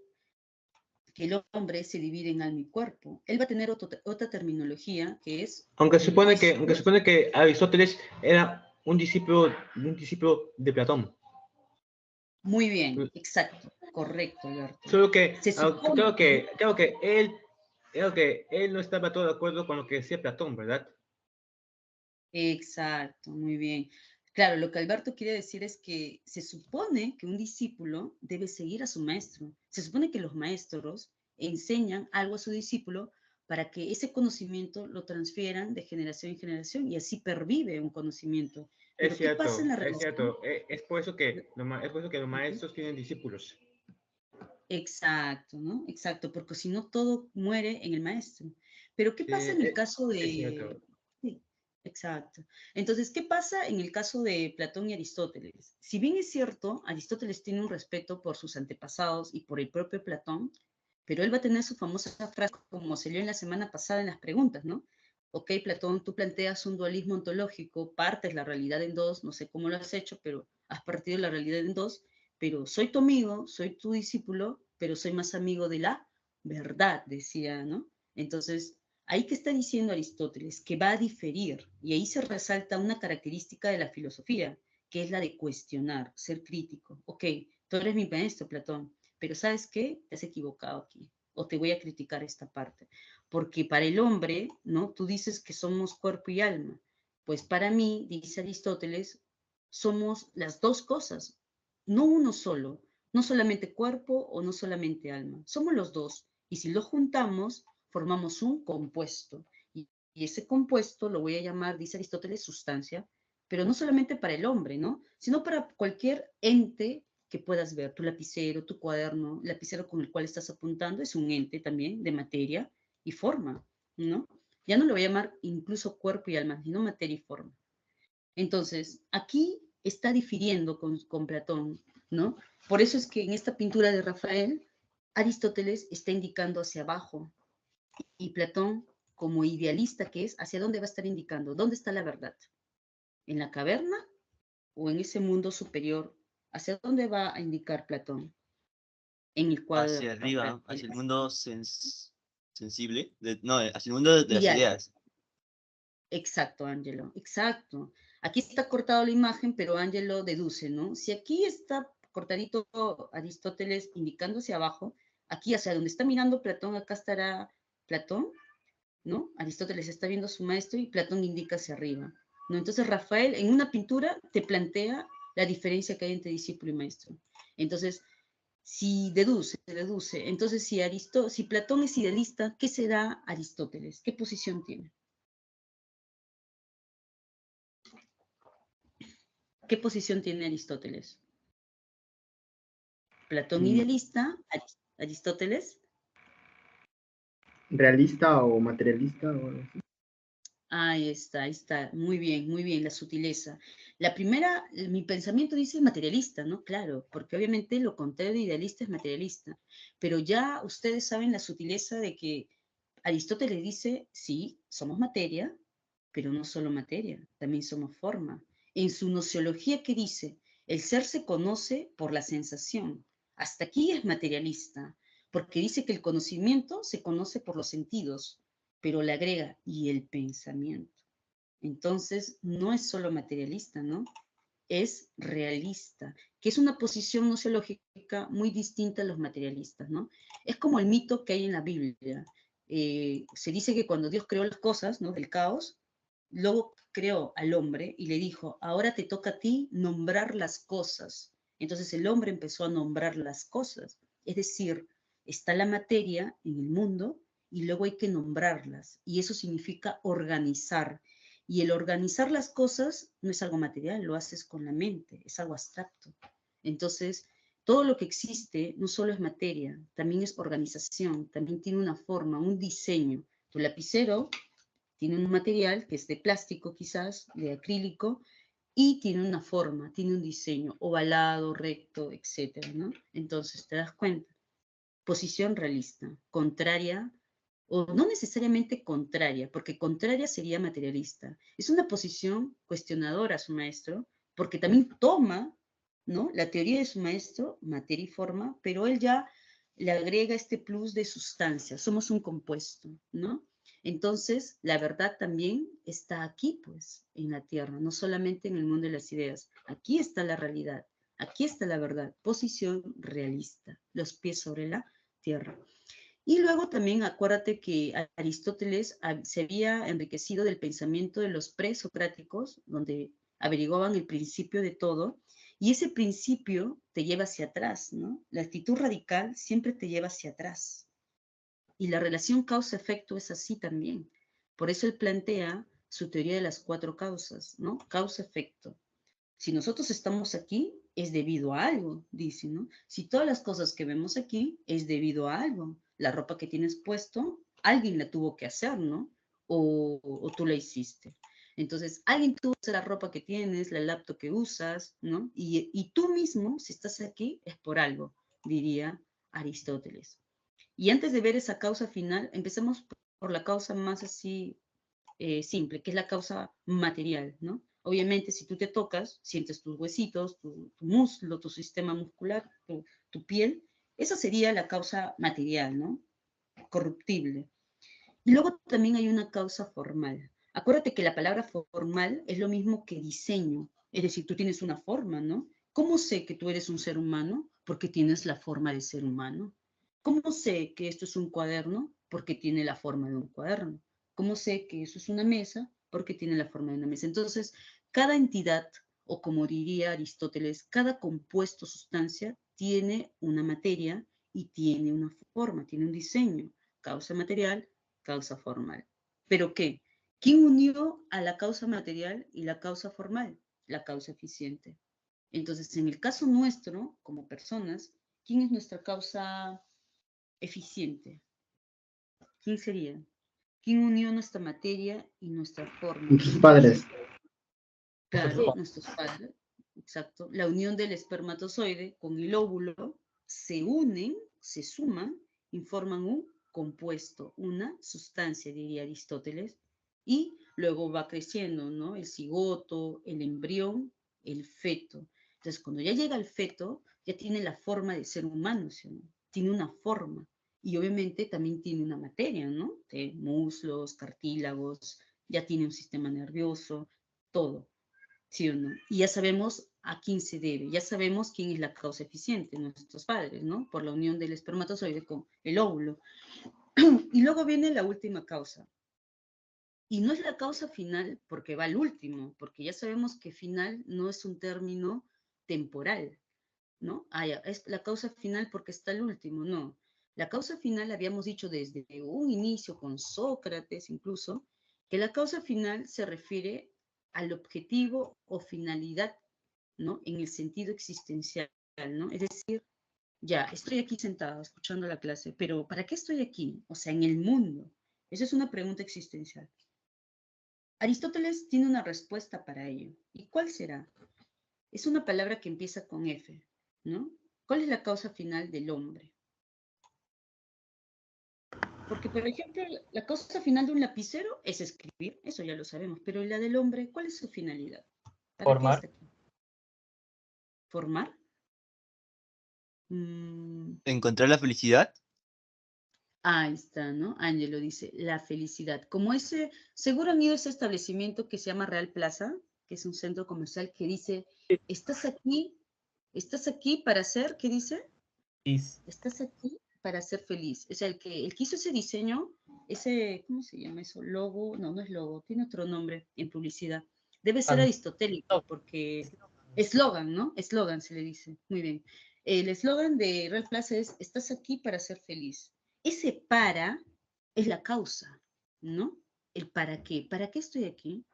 [SPEAKER 1] que el hombre se divide en alma y cuerpo. Él va a tener otra terminología que es
[SPEAKER 4] Aunque
[SPEAKER 1] opuestos.
[SPEAKER 4] supone que Aristóteles era un discípulo de Platón.
[SPEAKER 1] Muy bien, exacto, correcto, Alberto.
[SPEAKER 4] Solo que,
[SPEAKER 1] Se supone
[SPEAKER 4] creo que él no estaba todo de acuerdo con lo que decía Platón, ¿verdad?
[SPEAKER 1] Exacto, muy bien. Claro, lo que Alberto quiere decir es que se supone que un discípulo debe seguir a su maestro. Se supone que los maestros enseñan algo a su discípulo para que ese conocimiento lo transfieran de generación en generación y así pervive un conocimiento. Pero ¿qué pasa en la
[SPEAKER 4] Es
[SPEAKER 1] relación?
[SPEAKER 4] cierto. Es por eso que, es por eso que los maestros tienen discípulos.
[SPEAKER 1] Exacto, ¿no? Exacto, porque si no todo muere en el maestro. Pero ¿qué
[SPEAKER 4] Sí,
[SPEAKER 1] pasa en el caso
[SPEAKER 4] es cierto.
[SPEAKER 1] de... Sí, exacto. Entonces, ¿qué pasa en el caso de Platón y Aristóteles? Si bien es cierto, Aristóteles tiene un respeto por sus antepasados y por el propio Platón, pero él va a tener su famosa frase, como se leyó en la semana pasada en las preguntas, ¿no? Ok, Platón, tú planteas un dualismo ontológico, partes la realidad en dos, no sé cómo lo has hecho, pero has partido la realidad en dos, pero soy tu amigo, soy tu discípulo, pero soy más amigo de la verdad, decía, ¿no? Entonces, ahí que está diciendo Aristóteles, que va a diferir, y ahí se resalta una característica de la filosofía, que es la de cuestionar, ser crítico. Ok, tú eres mi maestro, Platón, pero ¿sabes qué? Te has equivocado aquí, o te voy a criticar esta parte, porque para el hombre, ¿no? Tú dices que somos cuerpo y alma, pues para mí, dice Aristóteles, somos las dos cosas, no uno solo, no solamente cuerpo o no solamente alma, somos los dos. Y si los juntamos, formamos un compuesto. Y ese compuesto lo voy a llamar, dice Aristóteles, sustancia, pero no solamente para el hombre, ¿no? Sino para cualquier ente que puedas ver. Tu lapicero, tu cuaderno, el lapicero con el cual estás apuntando es un ente también de materia y forma, ¿no? Ya no lo voy a llamar incluso cuerpo y alma, sino materia y forma. Entonces, aquí está difiriendo con Platón, ¿no? Por eso es que en esta pintura de Rafael, Aristóteles está indicando hacia abajo y Platón, como idealista que es, ¿hacia dónde va a estar indicando? ¿Dónde está la verdad? ¿En la caverna o en ese mundo superior? ¿Hacia dónde va a indicar Platón? En el cuadro de
[SPEAKER 6] Hacia arriba,
[SPEAKER 1] Rafael.
[SPEAKER 6] hacia el mundo sensible, no, hacia el mundo de las
[SPEAKER 1] Ideal.
[SPEAKER 6] ideas.
[SPEAKER 1] Exacto, Ángelo, exacto. Aquí está cortado la imagen, pero Ángelo deduce, ¿no? Si aquí está cortadito Aristóteles indicando hacia abajo, aquí hacia donde está mirando Platón, acá estará Platón, ¿no? Aristóteles está viendo a su maestro y Platón indica hacia arriba, ¿no? Entonces Rafael en una pintura te plantea la diferencia que hay entre discípulo y maestro. Entonces, si deduce. Entonces, si Platón es idealista, ¿qué será Aristóteles? ¿Qué posición tiene? ¿Qué posición tiene Aristóteles? Platón
[SPEAKER 3] Mm,
[SPEAKER 1] idealista, Aristóteles.
[SPEAKER 3] ¿realista o materialista o algo así?
[SPEAKER 1] Ahí está, muy bien, la sutileza. La primera, mi pensamiento dice materialista, ¿no? Claro, porque obviamente lo contrario de idealista es materialista, pero ya ustedes saben la sutileza de que Aristóteles dice, sí, somos materia, pero no solo materia, también somos forma. En su nociología, ¿qué dice? El ser se conoce por la sensación. Hasta aquí es materialista, porque dice que el conocimiento se conoce por los sentidos, pero le agrega, y el pensamiento. Entonces, no es solo materialista, ¿no? Es realista, que es una posición nociológica muy distinta a los materialistas, ¿no? Es como el mito que hay en la Biblia. Se dice que cuando Dios creó las cosas, ¿no? Del caos, luego creó al hombre y le dijo, ahora te toca a ti nombrar las cosas. Entonces el hombre empezó a nombrar las cosas. Es decir, está la materia en el mundo y luego hay que nombrarlas. Y eso significa organizar. Y el organizar las cosas no es algo material, lo haces con la mente, es algo abstracto. Entonces, todo lo que existe no solo es materia, también es organización, también tiene una forma, un diseño. Tu lapicero tiene un material que es de plástico quizás, de acrílico, y tiene una forma, tiene un diseño ovalado, recto, etcétera, ¿no? Entonces, te das cuenta. Posición realista, contraria, o no necesariamente contraria, porque contraria sería materialista. Es una posición cuestionadora a su maestro, porque también toma, ¿no? La teoría de su maestro, materia y forma, pero él ya le agrega este plus de sustancia, somos un compuesto, ¿no? Entonces, la verdad también está aquí, pues, en la Tierra, no solamente en el mundo de las ideas. Aquí está la realidad. Aquí está la verdad, posición realista, los pies sobre la tierra. Y luego también acuérdate que Aristóteles se había enriquecido del pensamiento de los presocráticos, donde averiguaban el principio de todo, y ese principio te lleva hacia atrás, ¿no? La actitud radical siempre te lleva hacia atrás. Y la relación causa-efecto es así también. Por eso él plantea su teoría de las 4 causas, ¿no? Causa-efecto. Si nosotros estamos aquí, es debido a algo, dice, ¿no? Si todas las cosas que vemos aquí es debido a algo. La ropa que tienes puesto, alguien la tuvo que hacer, ¿no? O tú la hiciste. Entonces, alguien tuvo que hacer la ropa que tienes, la laptop que usas, ¿no? Y tú mismo, si estás aquí, es por algo, diría Aristóteles. Y antes de ver esa causa final, empecemos por la causa más así simple, que es la causa material, ¿no? Obviamente, si tú te tocas, sientes tus huesitos, tu muslo, tu sistema muscular, tu piel, esa sería la causa material, ¿no? Corruptible. Y luego también hay una causa formal. Acuérdate que la palabra formal es lo mismo que diseño, es decir, tú tienes una forma, ¿no? ¿Cómo sé que tú eres un ser humano? Porque tienes la forma de ser humano. ¿Cómo sé que esto es un cuaderno? Porque tiene la forma de un cuaderno. ¿Cómo sé que eso es una mesa? Porque tiene la forma de una mesa. Entonces, cada entidad, o como diría Aristóteles, cada compuesto, sustancia, tiene una materia y tiene una forma, tiene un diseño. Causa material, causa formal. ¿Pero qué? ¿Quién unió a la causa material y la causa formal? La causa eficiente. Entonces, en el caso nuestro, como personas, ¿quién es nuestra causa eficiente? ¿Quién sería? ¿Quién unió nuestra materia y nuestra forma?
[SPEAKER 3] Nuestros padres.
[SPEAKER 1] Claro, nuestros padres, exacto. La unión del espermatozoide con el óvulo se unen, se suman y forman un compuesto, una sustancia, diría Aristóteles, y luego va creciendo, ¿no? El cigoto, el embrión, el feto. Entonces, cuando ya llega el feto, ya tiene la forma de ser humano, ¿sí o no? Tiene una forma. Y obviamente también tiene una materia, ¿no? De muslos, cartílagos, ya tiene un sistema nervioso, todo. ¿Sí o no? Y ya sabemos a quién se debe, ya sabemos quién es la causa eficiente, nuestros padres, ¿no? Por la unión del espermatozoide con el óvulo. Y luego viene la última causa. Y no es la causa final porque va al último, porque ya sabemos que final no es un término temporal, ¿no? Ah, ya, es la causa final porque está el último, no. La causa final habíamos dicho desde un inicio con Sócrates incluso, que la causa final se refiere al objetivo o finalidad, ¿no? En el sentido existencial, ¿no? Es decir, ya, estoy aquí sentada escuchando la clase, pero ¿para qué estoy aquí? O sea, en el mundo. Esa es una pregunta existencial. Aristóteles tiene una respuesta para ello. ¿Y cuál será? Es una palabra que empieza con F, ¿no? ¿Cuál es la causa final del hombre? Porque, por ejemplo, la causa final de un lapicero es escribir, eso ya lo sabemos, pero la del hombre, ¿cuál es su finalidad? ¿Para qué
[SPEAKER 5] Formar.
[SPEAKER 1] está aquí? ¿Formar? Mm,
[SPEAKER 6] ¿Encontrar la felicidad?
[SPEAKER 1] ahí está, ¿no? Ángelo dice, la felicidad. Como ese, seguro han ido a ese establecimiento que se llama Real Plaza, que es un centro comercial que dice, estás aquí para hacer, ¿qué dice?
[SPEAKER 5] Is.
[SPEAKER 1] Estás aquí para ser feliz. O sea, el que hizo ese diseño, ese, ¿cómo se llama eso? Logo, no, no es logo, tiene otro nombre en publicidad. Debe ser aristotélico, porque eslogan, ¿no? Eslogan se le dice. Muy bien. El eslogan de Real Plaza es, estás aquí para ser feliz. Ese para es la causa, ¿no? El para qué. ¿Para qué estoy aquí?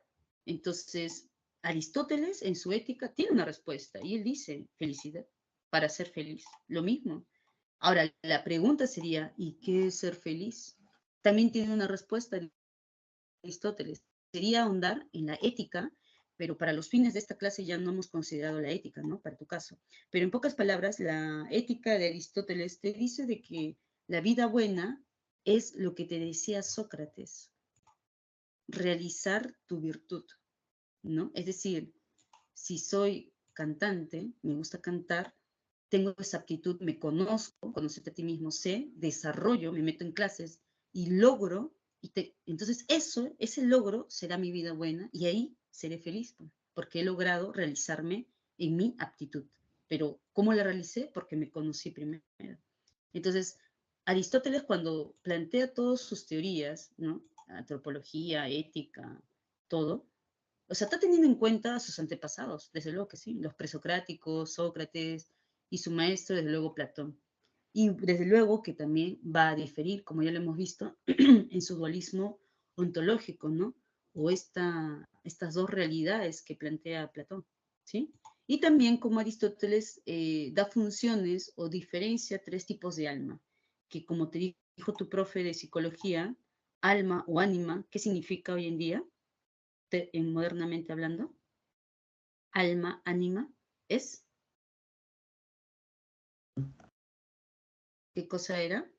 [SPEAKER 1] Entonces, Aristóteles en su ética tiene una respuesta y él dice, felicidad, para ser feliz. Lo mismo. Ahora, la pregunta sería, ¿y qué es ser feliz? También tiene una respuesta de Aristóteles. Sería ahondar en la ética, pero para los fines de esta clase ya no hemos considerado la ética, ¿no? Para tu caso. Pero en pocas palabras, la ética de Aristóteles te dice de que la vida buena es lo que te decía Sócrates, realizar tu virtud, ¿no? Es decir, si soy cantante, me gusta cantar, tengo esa aptitud, me conozco, conocerte a ti mismo, sé, desarrollo, me meto en clases y logro, entonces ese logro será mi vida buena y ahí seré feliz, porque he logrado realizarme en mi aptitud. pero ¿cómo la realicé? Porque me conocí primero. Entonces, Aristóteles cuando plantea todas sus teorías, ¿no? Antropología, ética, todo, o sea, está teniendo en cuenta a sus antepasados, desde luego que sí, los presocráticos, Sócrates y su maestro, desde luego Platón. Y desde luego que también va a diferir, como ya lo hemos visto, en su dualismo ontológico, ¿no? O estas dos realidades que plantea Platón, ¿sí? Y también como Aristóteles da funciones o diferencia tres tipos de alma, que como te dijo tu profe de psicología, alma o ánima, ¿qué significa hoy en día, modernamente hablando? Alma, ánima, es, ¿qué cosa era?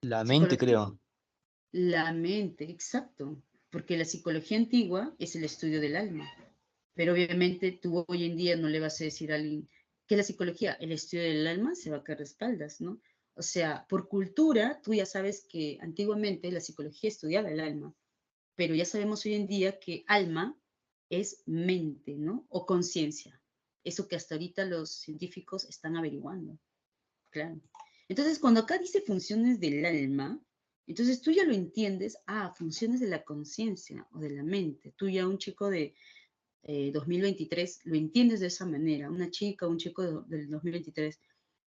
[SPEAKER 6] La mente,
[SPEAKER 1] Psicología.
[SPEAKER 6] creo.
[SPEAKER 1] La mente, exacto, porque la psicología antigua es el estudio del alma, pero obviamente tú hoy en día no le vas a decir a alguien que la psicología, el estudio del alma, se va a caer de espaldas, ¿no? O sea, por cultura, tú ya sabes que antiguamente la psicología estudiaba el alma, pero ya sabemos hoy en día que alma es mente, ¿no? O conciencia, eso que hasta ahorita los científicos están averiguando, claro. Entonces, cuando acá dice funciones del alma, entonces tú ya lo entiendes, funciones de la conciencia o de la mente. Tú ya un chico de 2023 lo entiendes de esa manera, una chica o un chico del 2023.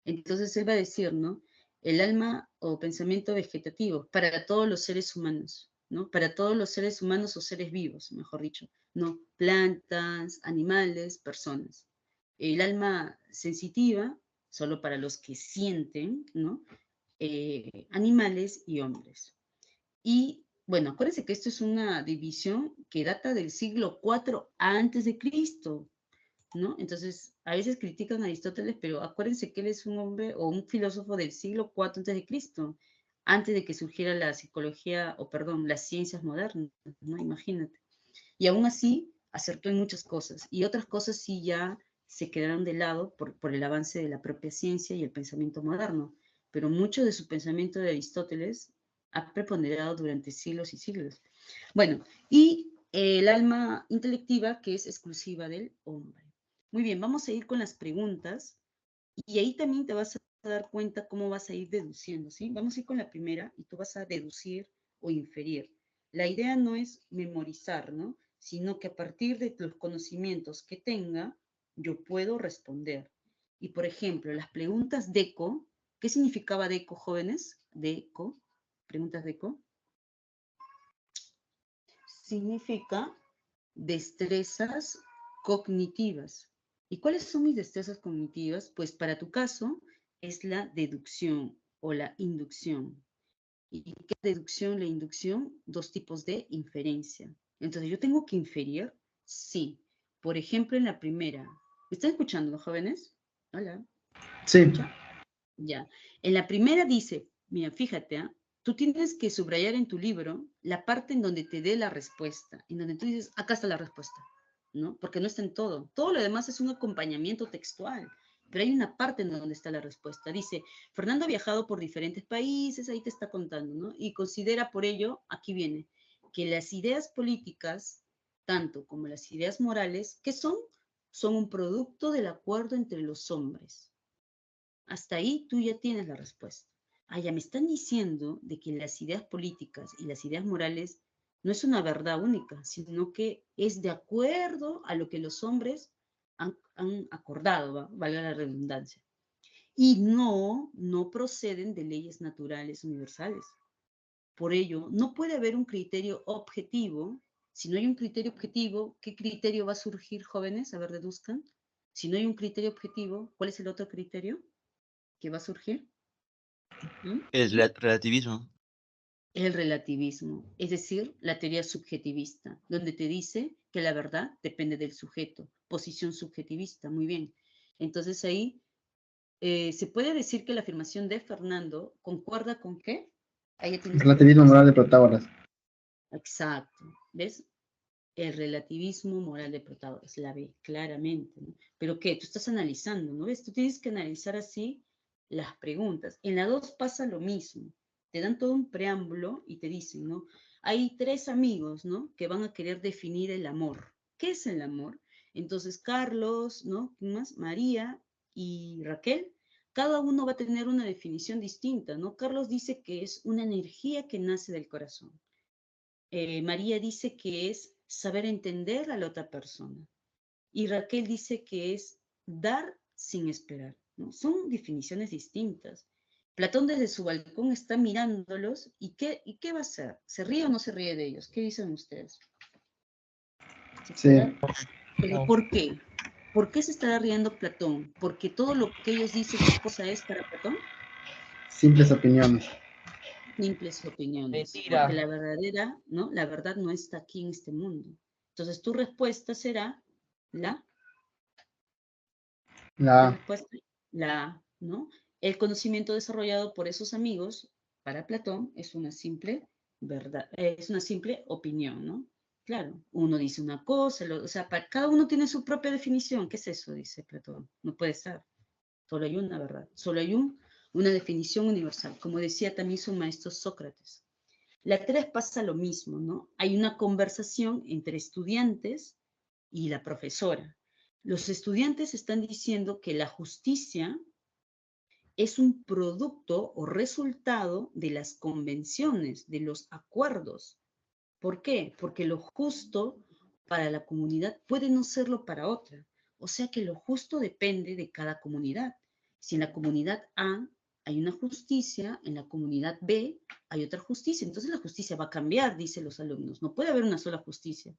[SPEAKER 1] Entonces él va a decir, ¿no? El alma o pensamiento vegetativo para todos los seres humanos, ¿no? Para todos los seres humanos o seres vivos, mejor dicho, ¿no? Plantas, animales, personas. El alma sensitiva, solo para los que sienten, ¿no? Animales y hombres. Y bueno, acuérdense que esto es una división que data del siglo IV antes de Cristo, ¿no? Entonces, a veces critican a Aristóteles, pero acuérdense que él es un hombre o un filósofo del siglo IV antes de Cristo, antes de que surgiera la psicología, o perdón, las ciencias modernas, ¿no? Imagínate. Y aún así, acertó en muchas cosas, y otras cosas sí ya se quedaron de lado por el avance de la propia ciencia y el pensamiento moderno, pero mucho de su pensamiento de Aristóteles ha preponderado durante siglos y siglos. Bueno, y el alma intelectiva, que es exclusiva del hombre. Muy bien, vamos a ir con las preguntas, y ahí también te vas a dar cuenta cómo vas a ir deduciendo, ¿sí? Vamos a ir con la primera, y tú vas a deducir o inferir. La idea no es memorizar, ¿no? Sino que a partir de los conocimientos que tenga, yo puedo responder. Y por ejemplo, las preguntas DECO, ¿qué significaba DECO, jóvenes? DECO, preguntas DECO. Significa destrezas cognitivas. ¿Y cuáles son mis destrezas cognitivas? Pues para tu caso es la deducción o la inducción. ¿Y qué es deducción? La inducción, dos tipos de inferencia. Entonces, ¿yo tengo que inferir? Sí. Por ejemplo, en la primera. ¿Me están escuchando, jóvenes? Hola.
[SPEAKER 3] Sí,
[SPEAKER 1] ¿Escucha? Ya. En la primera dice, mira, fíjate, tú tienes que subrayar en tu libro la parte en donde te dé la respuesta, en donde tú dices, acá está la respuesta, ¿no? Porque no está en todo. Todo lo demás es un acompañamiento textual, pero hay una parte en donde está la respuesta. Dice, Fernando ha viajado por diferentes países, ahí te está contando, ¿no? Y considera por ello, aquí viene, que las ideas políticas, tanto como las ideas morales, ¿qué son? Son un producto del acuerdo entre los hombres. Hasta ahí tú ya tienes la respuesta. Ya me están diciendo de que las ideas políticas y las ideas morales no es una verdad única, sino que es de acuerdo a lo que los hombres han acordado, valga la redundancia. Y no proceden de leyes naturales universales. Por ello, no puede haber un criterio objetivo. Si no hay un criterio objetivo, ¿qué criterio va a surgir, jóvenes? A ver, deduzcan. Si no hay un criterio objetivo, ¿cuál es el otro criterio que va a surgir?
[SPEAKER 6] El relativismo.
[SPEAKER 1] El relativismo, es decir, la teoría subjetivista, donde te dice que la verdad depende del sujeto, posición subjetivista, muy bien. Entonces ahí se puede decir que la afirmación de Fernando concuerda con qué. Ahí ya tienes tu
[SPEAKER 3] relativismo
[SPEAKER 1] respuesta.
[SPEAKER 3] moral de Protágoras.
[SPEAKER 1] Exacto, ¿ves? El relativismo moral de Protágoras, la ve claramente, ¿no? Pero ¿qué? Tú estás analizando, ¿no ves? Tú tienes que analizar así las preguntas. En la 2 pasa lo mismo. Te dan todo un preámbulo y te dicen, ¿no? Hay tres amigos, ¿no? Que van a querer definir el amor. ¿Qué es el amor? Entonces, Carlos, ¿no? ¿Quién más? María y Raquel, cada uno va a tener una definición distinta, ¿no? Carlos dice que es una energía que nace del corazón. María dice que es saber entender a la otra persona. Y Raquel dice que es dar sin esperar, ¿no? Son definiciones distintas. Platón desde su balcón está mirándolos y ¿qué va a hacer? ¿Se ríe o no se ríe de ellos? ¿Qué dicen ustedes?
[SPEAKER 3] Sí,
[SPEAKER 1] ¿Por qué? ¿Por qué se estará riendo Platón? ¿Porque todo lo que ellos dicen cosa es para Platón?
[SPEAKER 3] simples opiniones.
[SPEAKER 1] Simples opiniones.
[SPEAKER 5] Mentira.
[SPEAKER 1] Porque la verdadera, ¿no? La verdad no está aquí en este mundo. Entonces tu respuesta será la
[SPEAKER 3] La
[SPEAKER 1] respuesta, la A, ¿no? El conocimiento desarrollado por esos amigos, para Platón, es una simple verdad, es una simple opinión, ¿no? Claro, uno dice una cosa, o sea, cada uno tiene su propia definición. ¿Qué es eso? Dice Platón. No puede ser. Solo hay una verdad. Solo hay una definición universal. Como decía también su maestro Sócrates. La 3 pasa lo mismo, ¿no? Hay una conversación entre estudiantes y la profesora. Los estudiantes están diciendo que la justicia es un producto o resultado de las convenciones, de los acuerdos. ¿Por qué? Porque lo justo para la comunidad puede no serlo para otra. O sea que lo justo depende de cada comunidad. Si en la comunidad A hay una justicia, en la comunidad B hay otra justicia. Entonces la justicia va a cambiar, dicen los alumnos. No puede haber una sola justicia.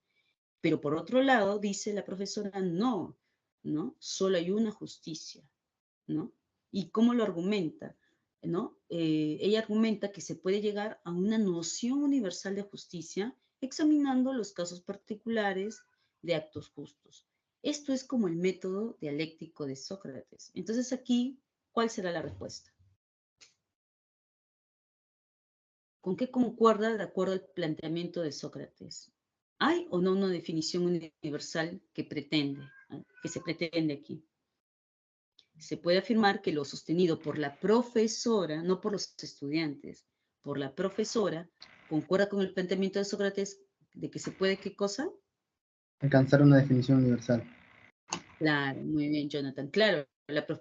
[SPEAKER 1] Pero por otro lado, dice la profesora, no, ¿no? Solo hay una justicia, ¿no? ¿Y cómo lo argumenta? ¿No? Ella argumenta que se puede llegar a una noción universal de justicia examinando los casos particulares de actos justos. Esto es como el método dialéctico de Sócrates. Entonces aquí, ¿cuál será la respuesta? ¿Con qué concuerda de acuerdo al planteamiento de Sócrates? ¿Hay o no una definición universal que se pretende aquí? Se puede afirmar que lo sostenido por la profesora, no por los estudiantes, por la profesora, concuerda con el planteamiento de Sócrates de que se puede, ¿qué cosa?
[SPEAKER 3] alcanzar una definición universal.
[SPEAKER 1] Claro, muy bien, Jonathan. Claro,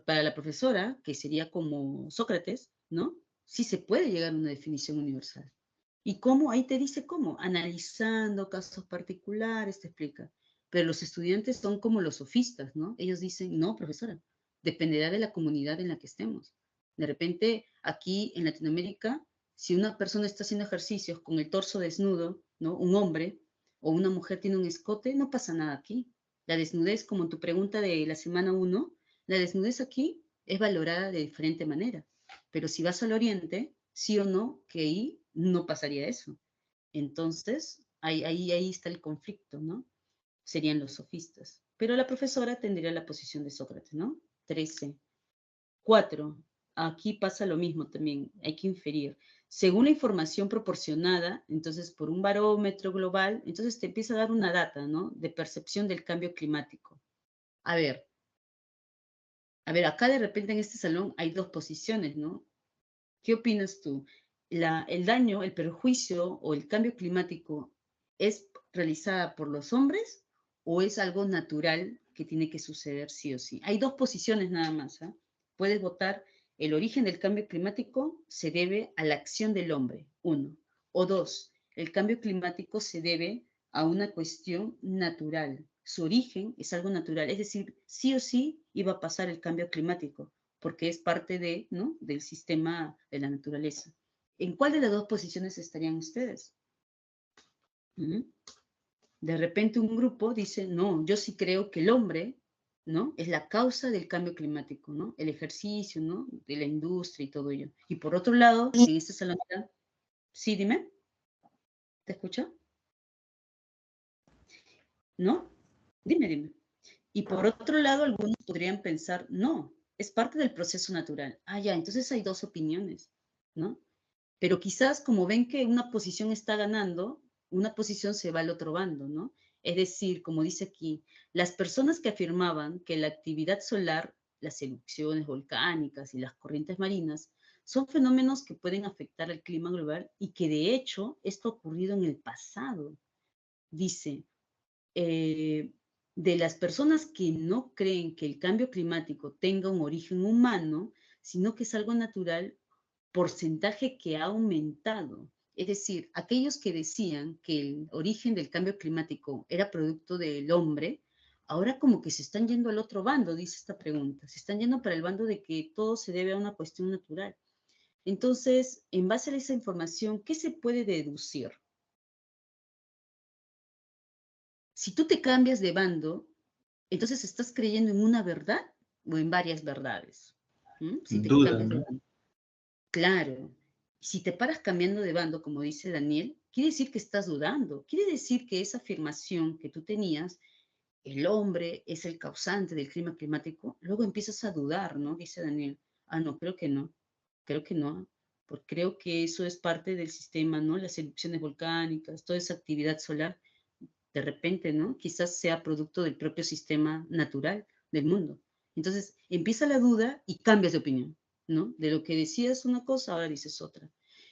[SPEAKER 1] para la profesora, que sería como Sócrates, ¿no? Sí se puede llegar a una definición universal. ¿Y cómo? Ahí te dice cómo, analizando casos particulares, te explica. Pero los estudiantes son como los sofistas, ¿no? Ellos dicen, no, profesora, dependerá de la comunidad en la que estemos. De repente, aquí en Latinoamérica, si una persona está haciendo ejercicios con el torso desnudo, ¿no? Un hombre o una mujer tiene un escote, no pasa nada aquí. La desnudez, como en tu pregunta de la semana 1, la desnudez aquí es valorada de diferente manera. Pero si vas al oriente, sí o no, que ahí no pasaría eso. Entonces, ahí está el conflicto, ¿no? Serían los sofistas. Pero la profesora tendría la posición de Sócrates, ¿no? 13. 4. Aquí pasa lo mismo también, hay que inferir. Según la información proporcionada, entonces por un barómetro global, entonces te empieza a dar una data, ¿no? De percepción del cambio climático. A ver, acá de repente en este salón hay dos posiciones, ¿no? ¿Qué opinas tú? ¿El daño, el perjuicio o el cambio climático es realizada por los hombres o es algo natural que tiene que suceder sí o sí? Hay dos posiciones nada más, ¿eh? Puedes votar, el origen del cambio climático se debe a la acción del hombre, 1. O 2, el cambio climático se debe a una cuestión natural. Su origen es algo natural, es decir, sí o sí iba a pasar el cambio climático porque es parte de, ¿no? Del sistema de la naturaleza. ¿En cuál de las dos posiciones estarían ustedes? ¿Mm? De repente un grupo dice, no, yo sí creo que el hombre, ¿no? Es la causa del cambio climático, ¿no? El ejercicio, ¿no? De la industria y todo ello. Y por otro lado, en este salón, sí, dime, ¿te escucho? ¿No? Dime. Y por otro lado, algunos podrían pensar, no, es parte del proceso natural. Ah, ya, entonces hay dos opiniones, ¿no? Pero quizás como ven que una posición está ganando, una posición se va al otro bando, ¿no? Es decir, como dice aquí, las personas que afirmaban que la actividad solar, las erupciones volcánicas y las corrientes marinas son fenómenos que pueden afectar al clima global y que de hecho esto ha ocurrido en el pasado. Dice, de las personas que no creen que el cambio climático tenga un origen humano, sino que es algo natural, porcentaje que ha aumentado. Es decir, aquellos que decían que el origen del cambio climático era producto del hombre, ahora como que se están yendo al otro bando, dice esta pregunta. Se están yendo para el bando de que todo se debe a una cuestión natural. Entonces, en base a esa información, ¿qué se puede deducir? Si tú te cambias de bando, entonces estás creyendo en una verdad o en varias verdades. Si te
[SPEAKER 4] Duda,
[SPEAKER 1] cambias de
[SPEAKER 4] ¿no?
[SPEAKER 1] bando. Claro. Si te paras cambiando de bando, como dice Daniel, quiere decir que estás dudando. Quiere decir que esa afirmación que tú tenías, el hombre es el causante del clima climático, luego empiezas a dudar, ¿no? Dice Daniel. Ah, no, creo que no, porque creo que eso es parte del sistema, ¿no? Las erupciones volcánicas, toda esa actividad solar, de repente, ¿no? Quizás sea producto del propio sistema natural del mundo. Entonces, empieza la duda y cambias de opinión, ¿no? De lo que decías una cosa, ahora dices otra.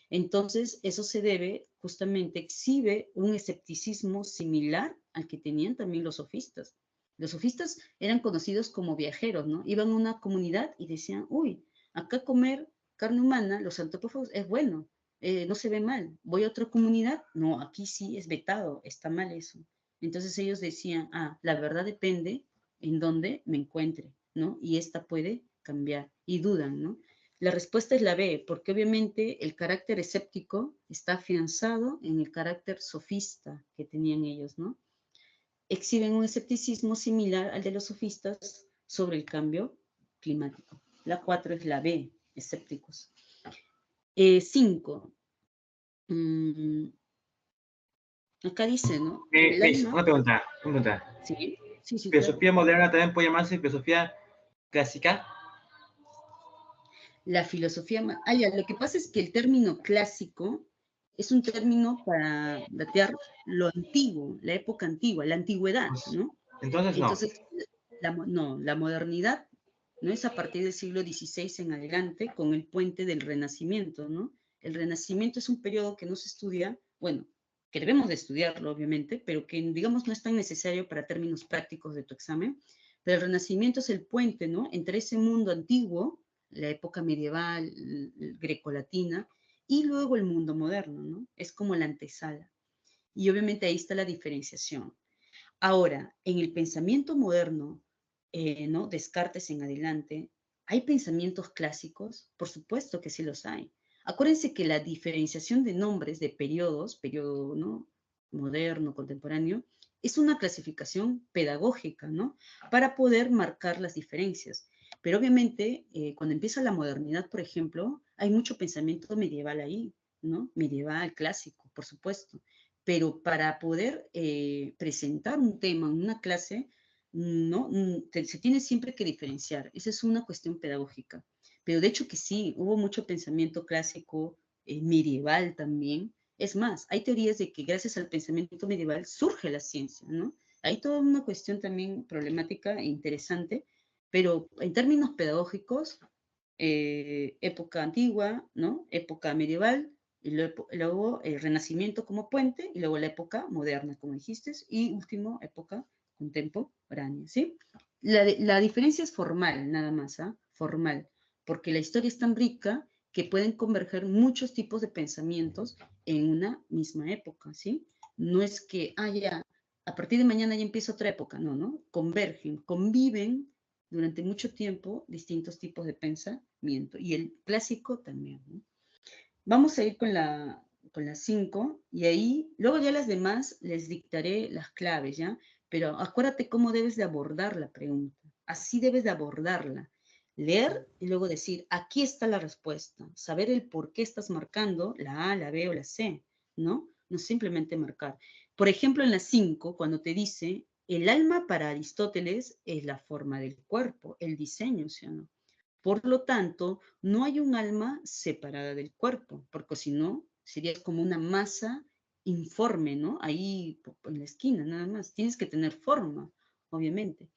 [SPEAKER 1] Entonces, eso se debe, justamente, exhibe un escepticismo similar al que tenían también los sofistas. Los sofistas eran conocidos como viajeros, ¿no? Iban a una comunidad y decían, uy, acá comer carne humana, los antropófagos, es bueno, no se ve mal. Voy a otra comunidad, no, aquí sí es vetado, está mal eso. Entonces ellos decían, ah, la verdad depende en dónde me encuentre, ¿no? Y esta puede cambiar. Y dudan, ¿no? La respuesta es la B, porque obviamente el carácter escéptico está afianzado en el carácter sofista que tenían ellos, ¿no? Exhiben un escepticismo similar al de los sofistas sobre el cambio climático. La 4 es la B, escépticos. 5. Acá dice, ¿no? El
[SPEAKER 4] Miss,
[SPEAKER 1] alma.
[SPEAKER 4] una pregunta, una pregunta.
[SPEAKER 1] Sí, sí, sí, claro.
[SPEAKER 4] ¿Filosofía moderna también puede llamarse filosofía clásica?
[SPEAKER 1] La filosofía. Ya, lo que pasa es que el término clásico es un término para datear lo antiguo, la época antigua, la antigüedad, ¿no?
[SPEAKER 4] Entonces no.
[SPEAKER 1] Entonces, no, la modernidad no es a partir del siglo XVI en adelante con el puente del Renacimiento, ¿no? El Renacimiento es un periodo que no se estudia, bueno, que debemos de estudiarlo, obviamente, pero que, digamos, no es tan necesario para términos prácticos de tu examen. Pero el Renacimiento es el puente, ¿no? Entre ese mundo antiguo, la época medieval, grecolatina, y luego el mundo moderno, ¿no? Es como la antesala. Y obviamente ahí está la diferenciación. Ahora, en el pensamiento moderno, ¿no? Descartes en adelante, ¿hay pensamientos clásicos? Por supuesto que sí los hay. Acuérdense que la diferenciación de nombres de periodos, periodo, ¿no? Moderno, contemporáneo, es una clasificación pedagógica, ¿no? Para poder marcar las diferencias. Pero obviamente, cuando empieza la modernidad, por ejemplo, hay mucho pensamiento medieval ahí, ¿no? Medieval, clásico, por supuesto. Pero para poder presentar un tema en una clase, no, se tiene siempre que diferenciar. Esa es una cuestión pedagógica. Pero de hecho que sí, hubo mucho pensamiento clásico, medieval también. Es más, hay teorías de que gracias al pensamiento medieval surge la ciencia, ¿no? Hay toda una cuestión también problemática e interesante, pero en términos pedagógicos, época antigua, ¿no? Época medieval, y luego el Renacimiento como puente, y luego la época moderna, como dijiste, y último, época contemporánea, ¿sí? La diferencia es formal, nada más, ¿ah? Formal, porque la historia es tan rica que pueden converger muchos tipos de pensamientos en una misma época, ¿sí? No es que, ya, a partir de mañana ya empieza otra época, no, ¿no? Convergen, conviven durante mucho tiempo distintos tipos de pensamiento, y el clásico también, ¿no? Vamos a ir con la 5 y ahí, luego ya las demás les dictaré las claves, ¿ya? Pero acuérdate cómo debes de abordar la pregunta. Así debes de abordarla. Leer y luego decir, aquí está la respuesta. Saber el por qué estás marcando la A, la B o la C, ¿no? No simplemente marcar. Por ejemplo, en la 5, cuando te dice, el alma para Aristóteles es la forma del cuerpo, el diseño, ¿sí o no? Por lo tanto, no hay un alma separada del cuerpo, porque si no, sería como una masa informe, ¿no? Ahí en la esquina, nada más. Tienes que tener forma, obviamente.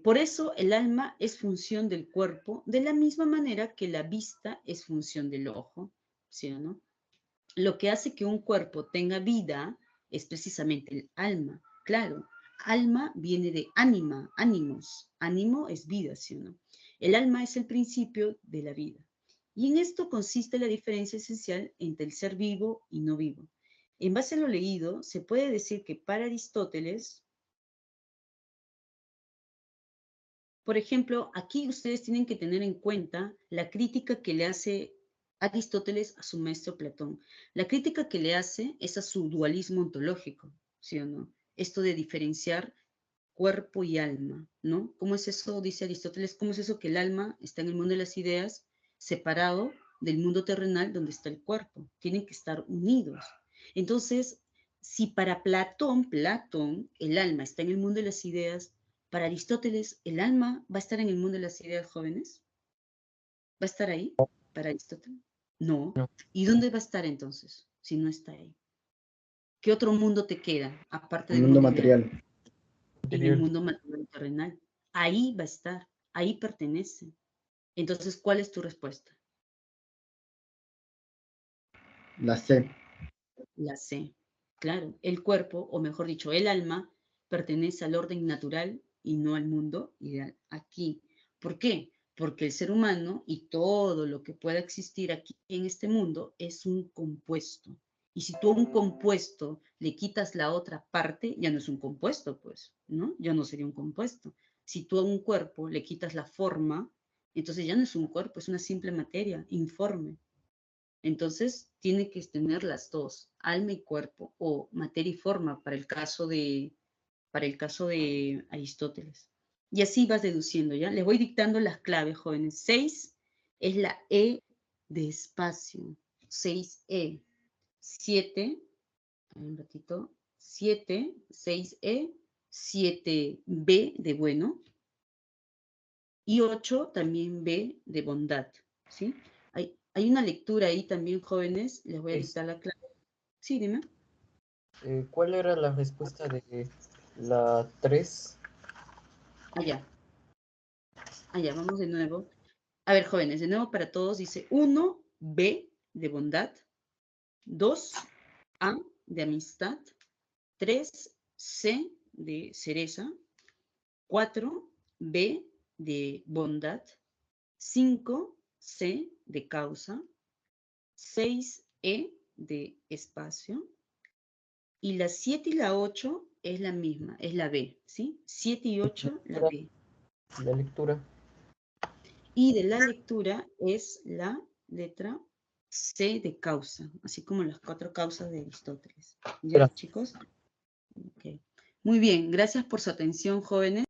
[SPEAKER 1] Por eso el alma es función del cuerpo, de la misma manera que la vista es función del ojo, ¿sí o no? Lo que hace que un cuerpo tenga vida es precisamente el alma. Claro, Alma viene de ánima, ánimos. Ánimo es vida, ¿sí o no? El alma es el principio de la vida. Y en esto consiste la diferencia esencial entre el ser vivo y no vivo. En base a lo leído, se puede decir que para Aristóteles, por ejemplo, aquí ustedes tienen que tener en cuenta la crítica que le hace Aristóteles a su maestro Platón. La crítica que le hace es a su dualismo ontológico, ¿sí o no? Esto de diferenciar cuerpo y alma, ¿no? ¿Cómo es eso? Dice Aristóteles, ¿cómo es eso que el alma está en el mundo de las ideas separado del mundo terrenal donde está el cuerpo? Tienen que estar unidos. Entonces, si para Platón, el alma está en el mundo de las ideas, para Aristóteles, ¿el alma va a estar en el mundo de las ideas, jóvenes? ¿Va a estar ahí para Aristóteles? No.
[SPEAKER 5] No.
[SPEAKER 1] ¿Y dónde va a estar entonces, si no está ahí? ¿Qué otro mundo te queda, aparte
[SPEAKER 3] El
[SPEAKER 1] del
[SPEAKER 3] mundo
[SPEAKER 1] mundo ideal?
[SPEAKER 3] material.
[SPEAKER 1] En el mundo material terrenal. Ahí va a estar, ahí pertenece. Entonces, ¿cuál es tu respuesta?
[SPEAKER 3] La C.
[SPEAKER 1] La C. Claro, el cuerpo, o mejor dicho, el alma, pertenece al orden natural y no al mundo ideal. Aquí. ¿Por qué? Porque el ser humano y todo lo que pueda existir aquí en este mundo es un compuesto. Y si tú a un compuesto le quitas la otra parte, ya no es un compuesto, pues, ¿no? Ya no sería un compuesto. Si tú a un cuerpo le quitas la forma, entonces ya no es un cuerpo, es una simple materia, informe. Entonces, tiene que tener las dos, alma y cuerpo, o materia y forma para el caso de Aristóteles. Y así vas deduciendo, ¿ya? Les voy dictando las claves, jóvenes. 6 es la E de espacio. 6E. 7, un ratito, 7, 6E, 7B de bueno, y 8 también B de bondad, ¿sí? Hay una lectura ahí también, jóvenes, les voy a dictar la clave. Sí, dime.
[SPEAKER 5] ¿Cuál era la respuesta de la 3?
[SPEAKER 1] Allá, allá, vamos de nuevo. A ver, jóvenes, de nuevo para todos, dice 1, B de bondad, 2, A de amistad, 3, C de cereza, 4, B de bondad, 5, C de causa, 6E de espacio, y la 7 y la 8 es la misma, es la B, ¿sí? 7 y 8, la B.
[SPEAKER 5] La lectura.
[SPEAKER 1] Y de la lectura es la letra C de causa, así como las 4 causas de Aristóteles. ¿Ya, chicos? Okay. Muy bien, gracias por su atención, jóvenes.